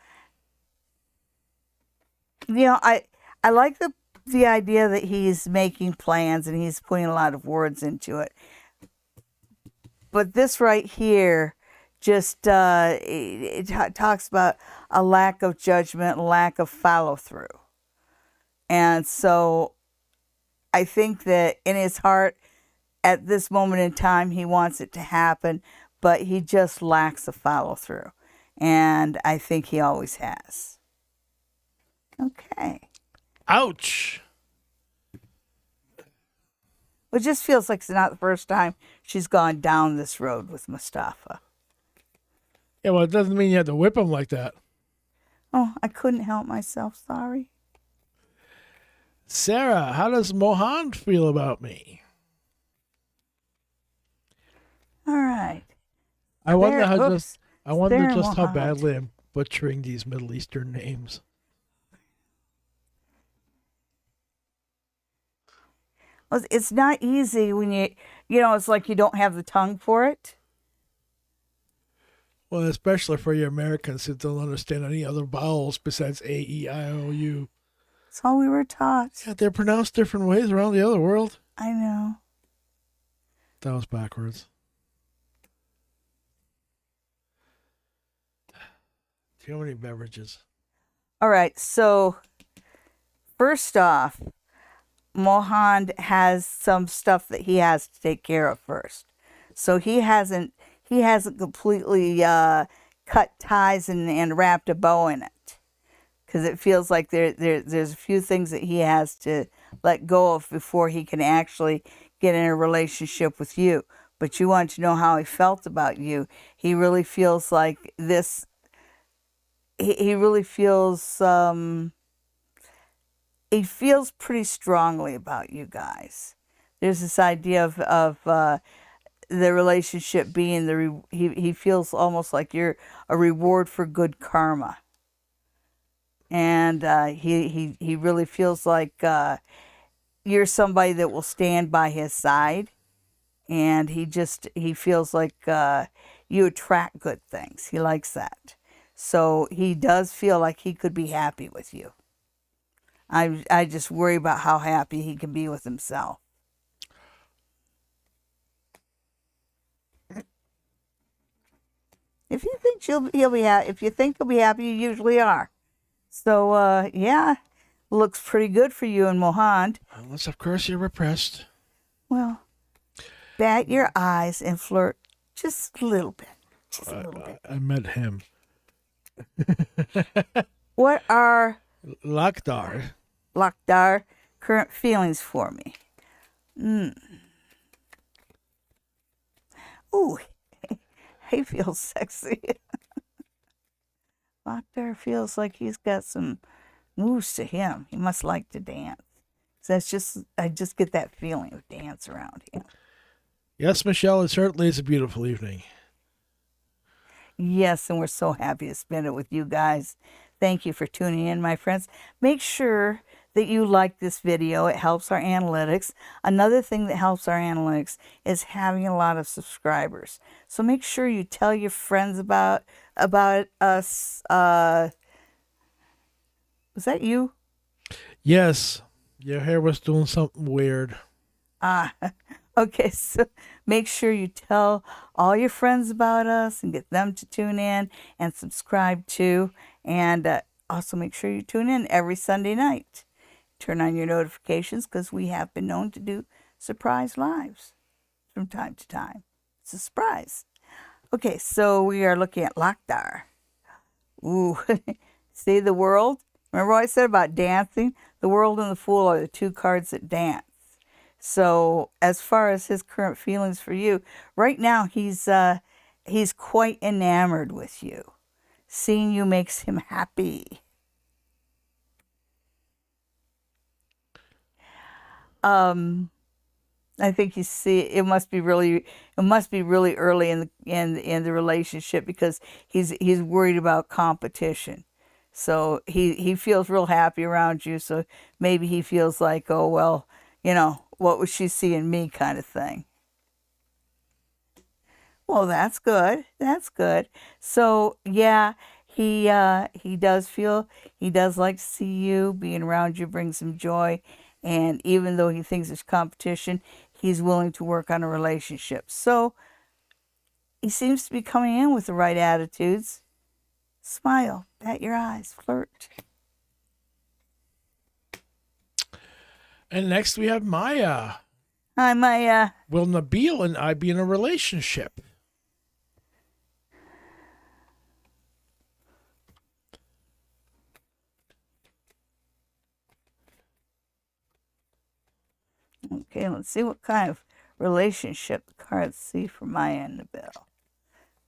Speaker 2: I like the idea that he's making plans and he's putting a lot of words into it. But this right here just it talks about a lack of judgment, lack of follow through. And so I think that in his heart, at this moment in time, he wants it to happen, but he just lacks a follow through. And I think he always has. Okay.
Speaker 1: Ouch.
Speaker 2: It just feels like it's not the first time she's gone down this road with Mustafa.
Speaker 1: Yeah, well, it doesn't mean you have to whip him like that.
Speaker 2: Oh, I couldn't help myself. Sorry.
Speaker 1: Sarah, how does Mohan feel about me?
Speaker 2: All right.
Speaker 1: I wonder how
Speaker 2: Sarah
Speaker 1: just how
Speaker 2: Mohan.
Speaker 1: badly I'm butchering these Middle Eastern names.
Speaker 2: Well, it's not easy when it's like you don't have the tongue for it.
Speaker 1: Well, especially for you Americans who don't understand any other vowels besides A, E, I, O, U.
Speaker 2: That's all we were taught.
Speaker 1: Yeah, they're pronounced different ways around the other world.
Speaker 2: I know.
Speaker 1: That was backwards. Too many beverages.
Speaker 2: All right. So, first off, Mohan has some stuff that he has to take care of first. So he hasn't completely cut ties and wrapped a bow in it, because it feels like there's a few things that he has to let go of before he can actually get in a relationship with you. But you want to know how he felt about you. He really feels like this. He really feels. He feels pretty strongly about you guys. There's this idea of the relationship being he feels almost like you're a reward for good karma. And he really feels like you're somebody that will stand by his side. And he feels like you attract good things. He likes that. So he does feel like he could be happy with you. I just worry about how happy he can be with himself. If you think he'll be happy, if you think he'll be happy, you usually are. So yeah, looks pretty good for you and Mohand.
Speaker 1: Unless, of course, you're repressed.
Speaker 2: Well, bat your eyes and flirt just a little bit. Just a little bit.
Speaker 1: I met him.
Speaker 2: What are
Speaker 1: Lakdar.
Speaker 2: current feelings for me? Ooh, he feels sexy. Lakdar feels like he's got some moves to him. He must like to dance. So I just get that feeling of dance around him.
Speaker 1: Yes, Michelle, it certainly is a beautiful evening.
Speaker 2: Yes, and we're so happy to spend it with you guys. Thank you for tuning in, my friends. Make sure that you like this video. It helps our analytics. Another thing that helps our analytics is having a lot of subscribers. So make sure you tell your friends about us. Was that you?
Speaker 1: Yes, your hair was doing something weird.
Speaker 2: Okay, so make sure you tell all your friends about us and get them to tune in and subscribe too. And also make sure you tune in every Sunday night. Turn on your notifications because we have been known to do surprise lives from time to time. It's a surprise. Okay, so we are looking at Lakdar. Ooh, see the world? Remember what I said about dancing? The world and the fool are the two cards that dance. So as far as his current feelings for you, right now he's quite enamored with you. Seeing you makes him happy. I think you see it must be really early in the relationship because he's worried about competition. So he feels real happy around you. So maybe he feels like, oh well, what would she see in me, kind of thing. Well, that's good. That's good. So yeah, he does like to see you. Being around you brings him joy. And even though he thinks it's competition, he's willing to work on a relationship. So he seems to be coming in with the right attitudes. Smile, bat your eyes, flirt.
Speaker 1: And next we have Maya.
Speaker 2: Hi, Maya.
Speaker 1: Will Nabil and I be in a relationship?
Speaker 2: Okay, let's see what kind of relationship the cards see for Maya and Nabil.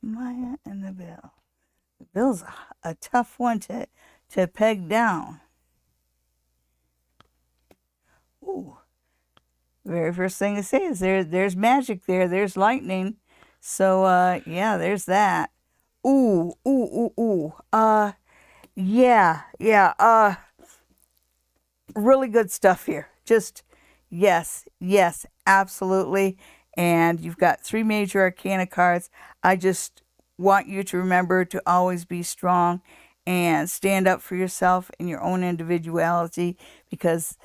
Speaker 2: Maya and Nabil. Nabil's a tough one to peg down. Ooh. Very first thing to say is there's magic there. There's lightning. So, yeah, there's that. Ooh. Yeah. Really good stuff here. Just, yes, absolutely. And you've got 3 major arcana cards. I just want you to remember to always be strong and stand up for yourself and your own individuality, because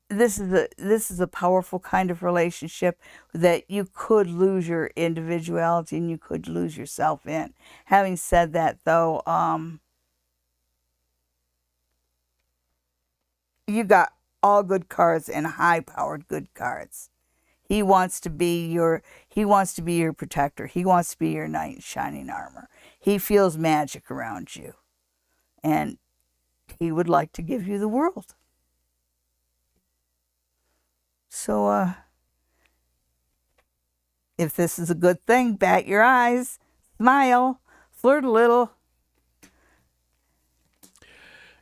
Speaker 2: this is a powerful kind of relationship that you could lose your individuality and you could lose yourself in. Having said that, though, you got all good cards and high-powered good cards. He wants to be your protector. He wants to be your knight in shining armor. He feels magic around you, and he would like to give you the world. So, if this is a good thing, bat your eyes, smile, flirt a little.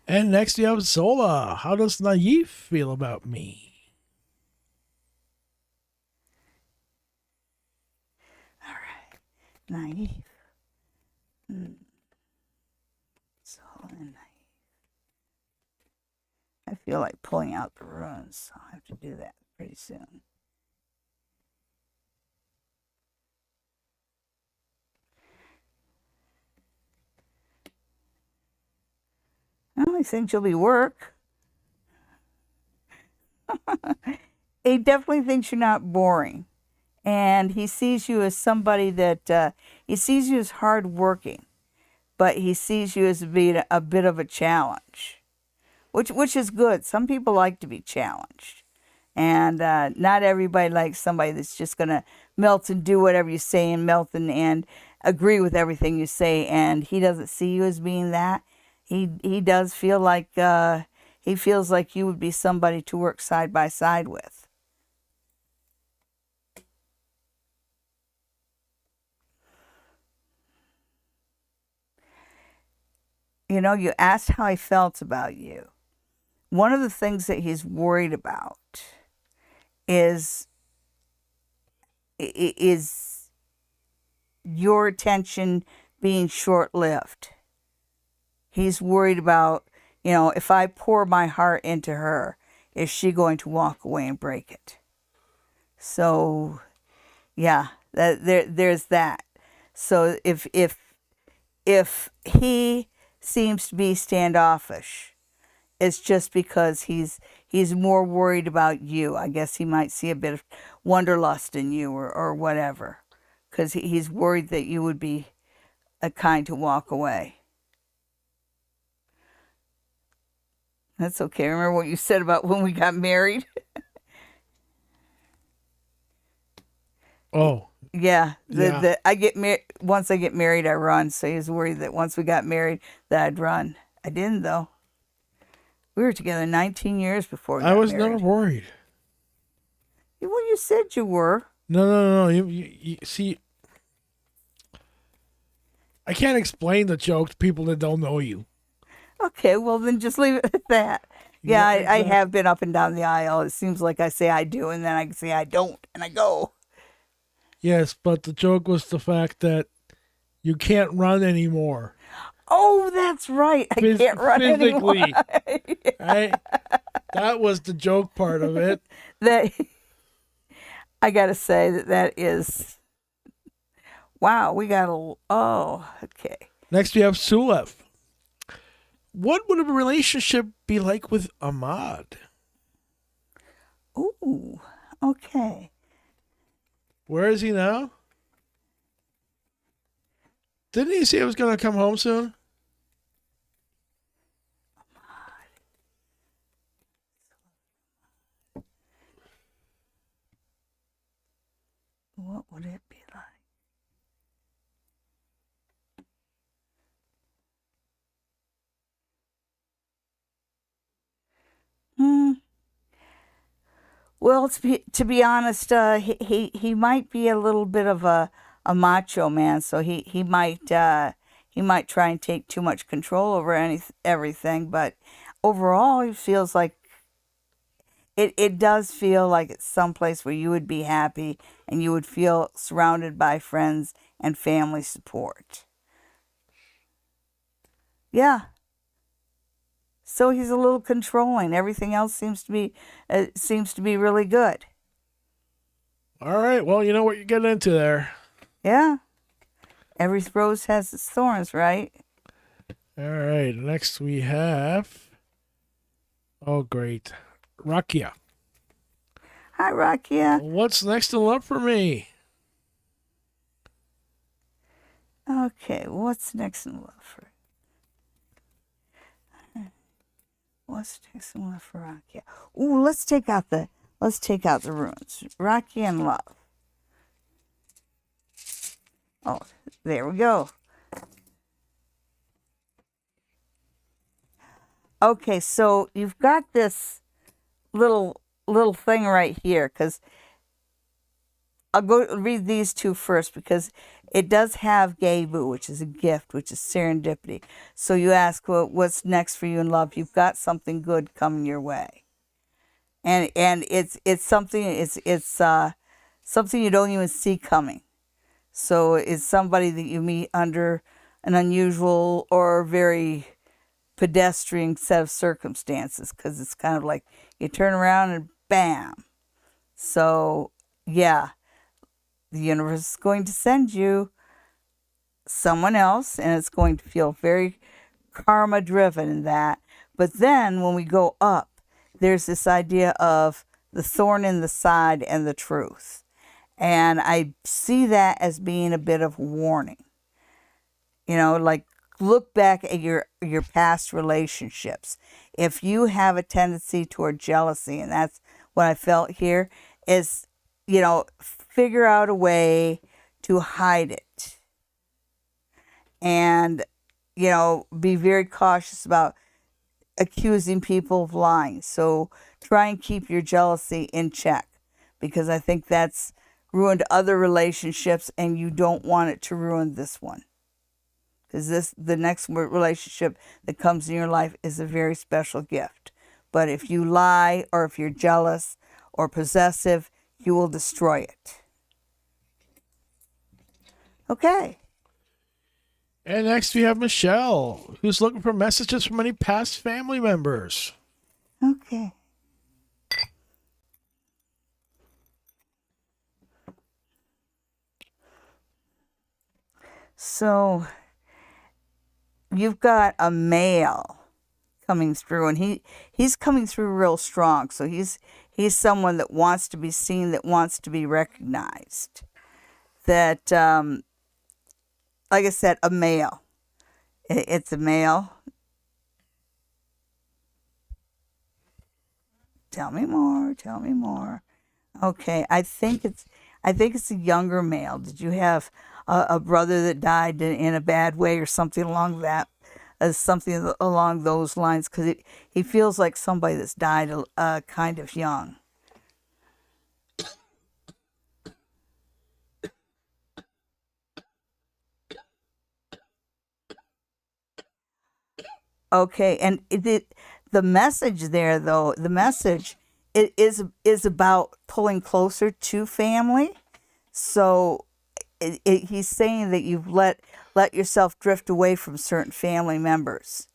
Speaker 1: And next we have Zola. How does Naif feel about me?
Speaker 2: All right, naive. Zola and naive. feel like pulling out the runes. I'll have to do that pretty soon. Well, he thinks you'll be work. He definitely thinks you're not boring. And he sees you as somebody that, he sees you as hardworking, but he sees you as being a bit of a challenge, which is good. Some people like to be challenged. And not everybody likes somebody that's just going to melt and do whatever you say and melt and agree with everything you say. And he doesn't see you as being that. He does feel like, he feels like you would be somebody to work side by side with. You know, you asked how I felt about you. One of the things that he's worried about is your attention being short-lived. He's worried about, you know, if I pour my heart into her, is she going to walk away and break it? So, yeah, there's that. So if he seems to be standoffish, it's just because he's more worried about you. I guess he might see a bit of wanderlust in you or whatever, because he's worried that you would be a kind to walk away. That's okay. Remember what you said about when we got married?
Speaker 1: Oh.
Speaker 2: Yeah.
Speaker 1: Yeah.
Speaker 2: Once I get married, I run. So he was worried that once we got married, that I'd run. I didn't, though. We were together 19 years before we got
Speaker 1: I was
Speaker 2: married.
Speaker 1: never worried.
Speaker 2: Well, you said you were.
Speaker 1: No. You see, I can't explain the joke to people that don't know you.
Speaker 2: Okay, well, then just leave it at that. Yeah,
Speaker 1: Yeah,
Speaker 2: I
Speaker 1: exactly.
Speaker 2: have been up and down the aisle. It seems like I say I do, and then I say I don't, and I go.
Speaker 1: Yes, but the joke was the fact that you can't run anymore.
Speaker 2: Oh, that's right. I can't run
Speaker 1: physically.
Speaker 2: anymore.
Speaker 1: That was the joke part of it.
Speaker 2: That I got to say that is. Wow, we got a. Oh, okay.
Speaker 1: Next, we have Sulef. What would a relationship be like with Ahmad?
Speaker 2: Ooh, okay.
Speaker 1: Where is he now? Didn't he say he was going to come home soon?
Speaker 2: What would it be like? Well, to be honest, he might be a little bit of a macho man, so he might try and take too much control over everything. But overall, he feels like it does feel like it's someplace where you would be happy and you would feel surrounded by friends and family support. Yeah. So he's a little controlling. Everything else seems to be really good.
Speaker 1: All right. Well, you know what you're getting into there.
Speaker 2: Yeah. Every rose has its thorns, right?
Speaker 1: All right. Next, we have. Oh, great. Rakia.
Speaker 2: Hi, Rakia.
Speaker 1: What's next in love for me?
Speaker 2: Okay, what's next in love for? What's next in love for Rakia? Ooh, let's take out the runes. Rakia and love. Oh, there we go. Okay, so you've got this little thing right here, because I'll go read these two first, because it does have Gebu, which is a gift, which is serendipity. So you ask, well, what's next for you in love? You've got something good coming your way, and it's something something you don't even see coming. So it's somebody that you meet under an unusual or very pedestrian set of circumstances, because it's kind of like you turn around and bam. So, yeah, the universe is going to send you someone else, and it's going to feel very karma driven in that. But then when we go up, there's this idea of the thorn in the side and the truth. And I see that as being a bit of warning. You know, like, look back at your past relationships. If you have a tendency toward jealousy, and that's what I felt here, is, you know, figure out a way to hide it. And, you know, be very cautious about accusing people of lying. So try and keep your jealousy in check, because I think that's ruined other relationships, and you don't want it to ruin this one. Because the next relationship that comes in your life is a very special gift. But if you lie, or if you're jealous or possessive, you will destroy it. Okay.
Speaker 1: And next we have Michelle, who's looking for messages from any past family members.
Speaker 2: Okay. So you've got a male coming through, and he's coming through real strong. So he's someone that wants to be seen, that wants to be recognized. That, like I said, a male. It's a male. Tell me more. Tell me more. Okay, I think it's a younger male. Did you have a brother that died in a bad way, or something along those lines? Because he feels like somebody that's died kind of young. Okay, and the message there, though, it is about pulling closer to family. So he's saying that you've let yourself drift away from certain family members.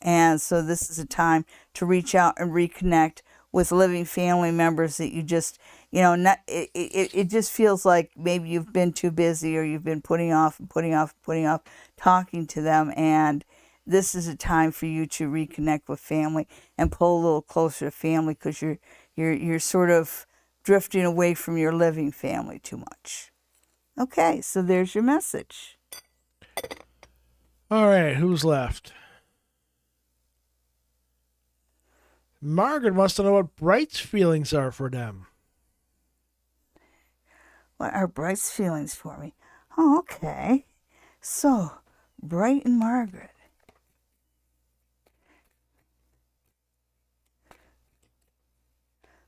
Speaker 2: And so this is a time to reach out and reconnect with living family members that you just, you know, it just feels like maybe you've been too busy, or you've been putting off talking to them. And this is a time for you to reconnect with family and pull a little closer to family, because you're sort of drifting away from your living family too much. Okay, so there's your message.
Speaker 1: All right, who's left? Margaret wants to know what Bright's feelings are for them.
Speaker 2: What are Bright's feelings for me? Oh, okay. So, Bright and Margaret.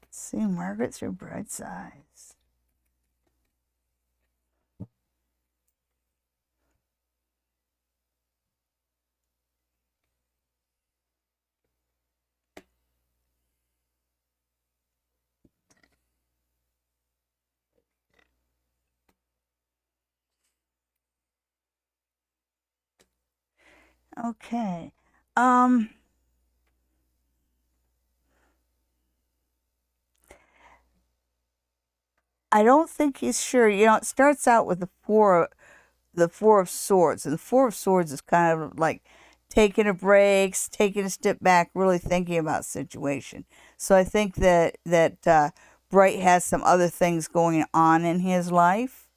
Speaker 2: Let's see, Margaret through Bright's eyes. Okay. I don't think he's sure. You know, it starts out with the Four of Swords, and the Four of Swords is kind of like taking a break, taking a step back, really thinking about the situation. So I think that Bright has some other things going on in his life,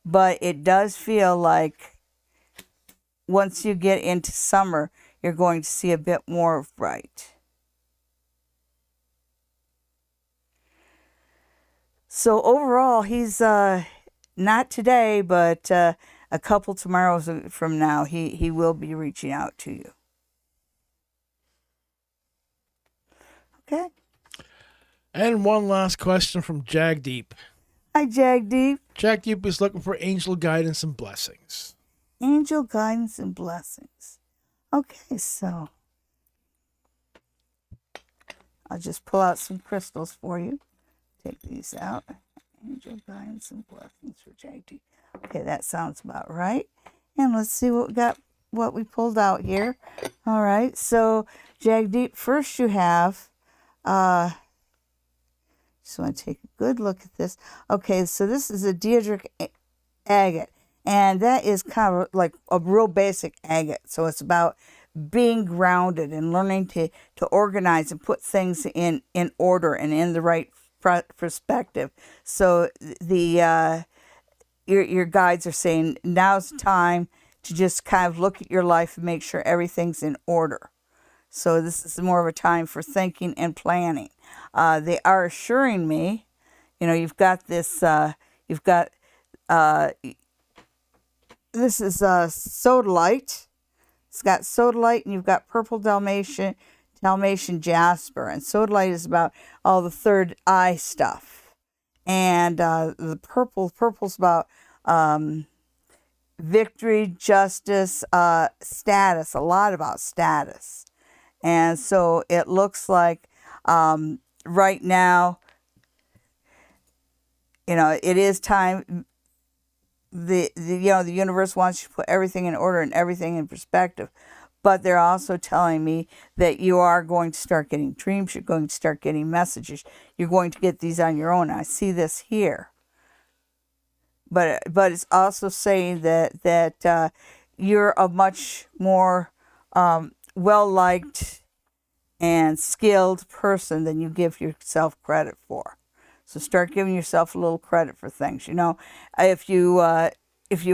Speaker 2: but it does feel like once you get into summer, you're going to see a bit more of Bright. So overall, he's not today, but a couple tomorrows from now, he will be reaching out to you. Okay.
Speaker 1: And one last question from Jagdeep.
Speaker 2: Hi, Jagdeep.
Speaker 1: Jagdeep is looking for angel guidance and blessings.
Speaker 2: Angel guidance and blessings. Okay, so I'll just pull out some crystals for you. Take these out. Angel guidance and blessings for Jagdeep. Okay, that sounds about right. And let's see what what we pulled out here. All right, so Jagdeep, first you have, just want to take a good look at this. Okay, so this is a Diedrich agate, and that is kind of like a real basic agate. So it's about being grounded and learning to organize and put things in order and in the right perspective. So the your guides are saying now's the time to just kind of look at your life and make sure everything's in order. So this is more of a time for thinking and planning. They are assuring me, you've got this, this is sodalite. It's got sodalite, and you've got purple Dalmatian jasper. And sodalite is about all the third eye stuff. And the purple's about victory, justice, status, a lot about status. And so it looks like right now, it is time. The universe wants you to put everything in order and everything in perspective. But they're also telling me that you are going to start getting dreams. You're going to start getting messages. You're going to get these on your own. I see this here. But it's also saying that you're a much more well-liked and skilled person than you give yourself credit for. So start giving yourself a little credit for things. If you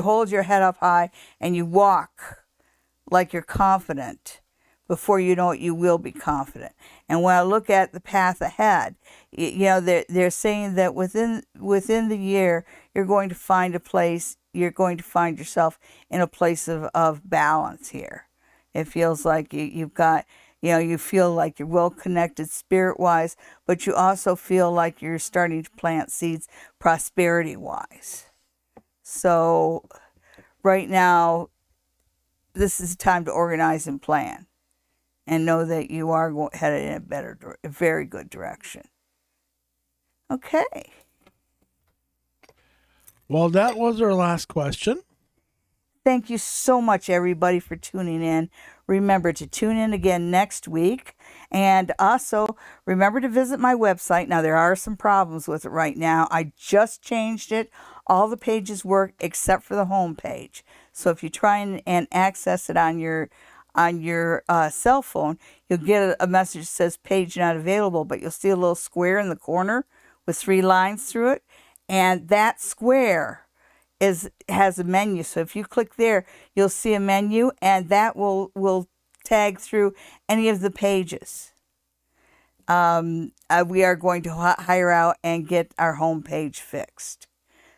Speaker 2: hold your head up high and you walk like you're confident, before you know it, you will be confident. And when I look at the path ahead, they're saying that within the year, you're going to find a place, you're going to find yourself in a place of balance here. It feels like you've got, you feel like you're well connected spirit-wise, but you also feel like you're starting to plant seeds prosperity-wise. So right now, this is time to organize and plan and know that you are headed in a very good direction. Okay.
Speaker 1: Well, that was our last question.
Speaker 2: Thank you so much, everybody, for tuning in. Remember to tune in again next week. And also, remember to visit my website. Now, there are some problems with it right now. I just changed it. All the pages work except for the home page. So if you try and access it on your cell phone, you'll get a message that says page not available, but you'll see a little square in the corner with 3 lines through it. And that square has a menu. So if you click there, you'll see a menu, and that will tag through any of the pages. We are going to hire out and get our home page fixed.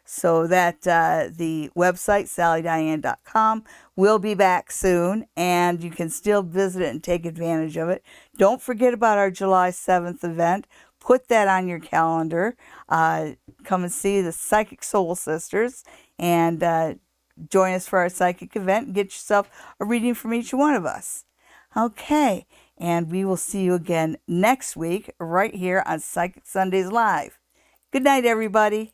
Speaker 2: So that the website, SallyDiane.com, will be back soon, and you can still visit it and take advantage of it. Don't forget about our July 7th event. Put that on your calendar. Come and see the Psychic Soul Sisters and join us for our psychic event and get yourself a reading from each one of us. Okay, and we will see you again next week right here on Psychic Sundays Live. Good night, everybody.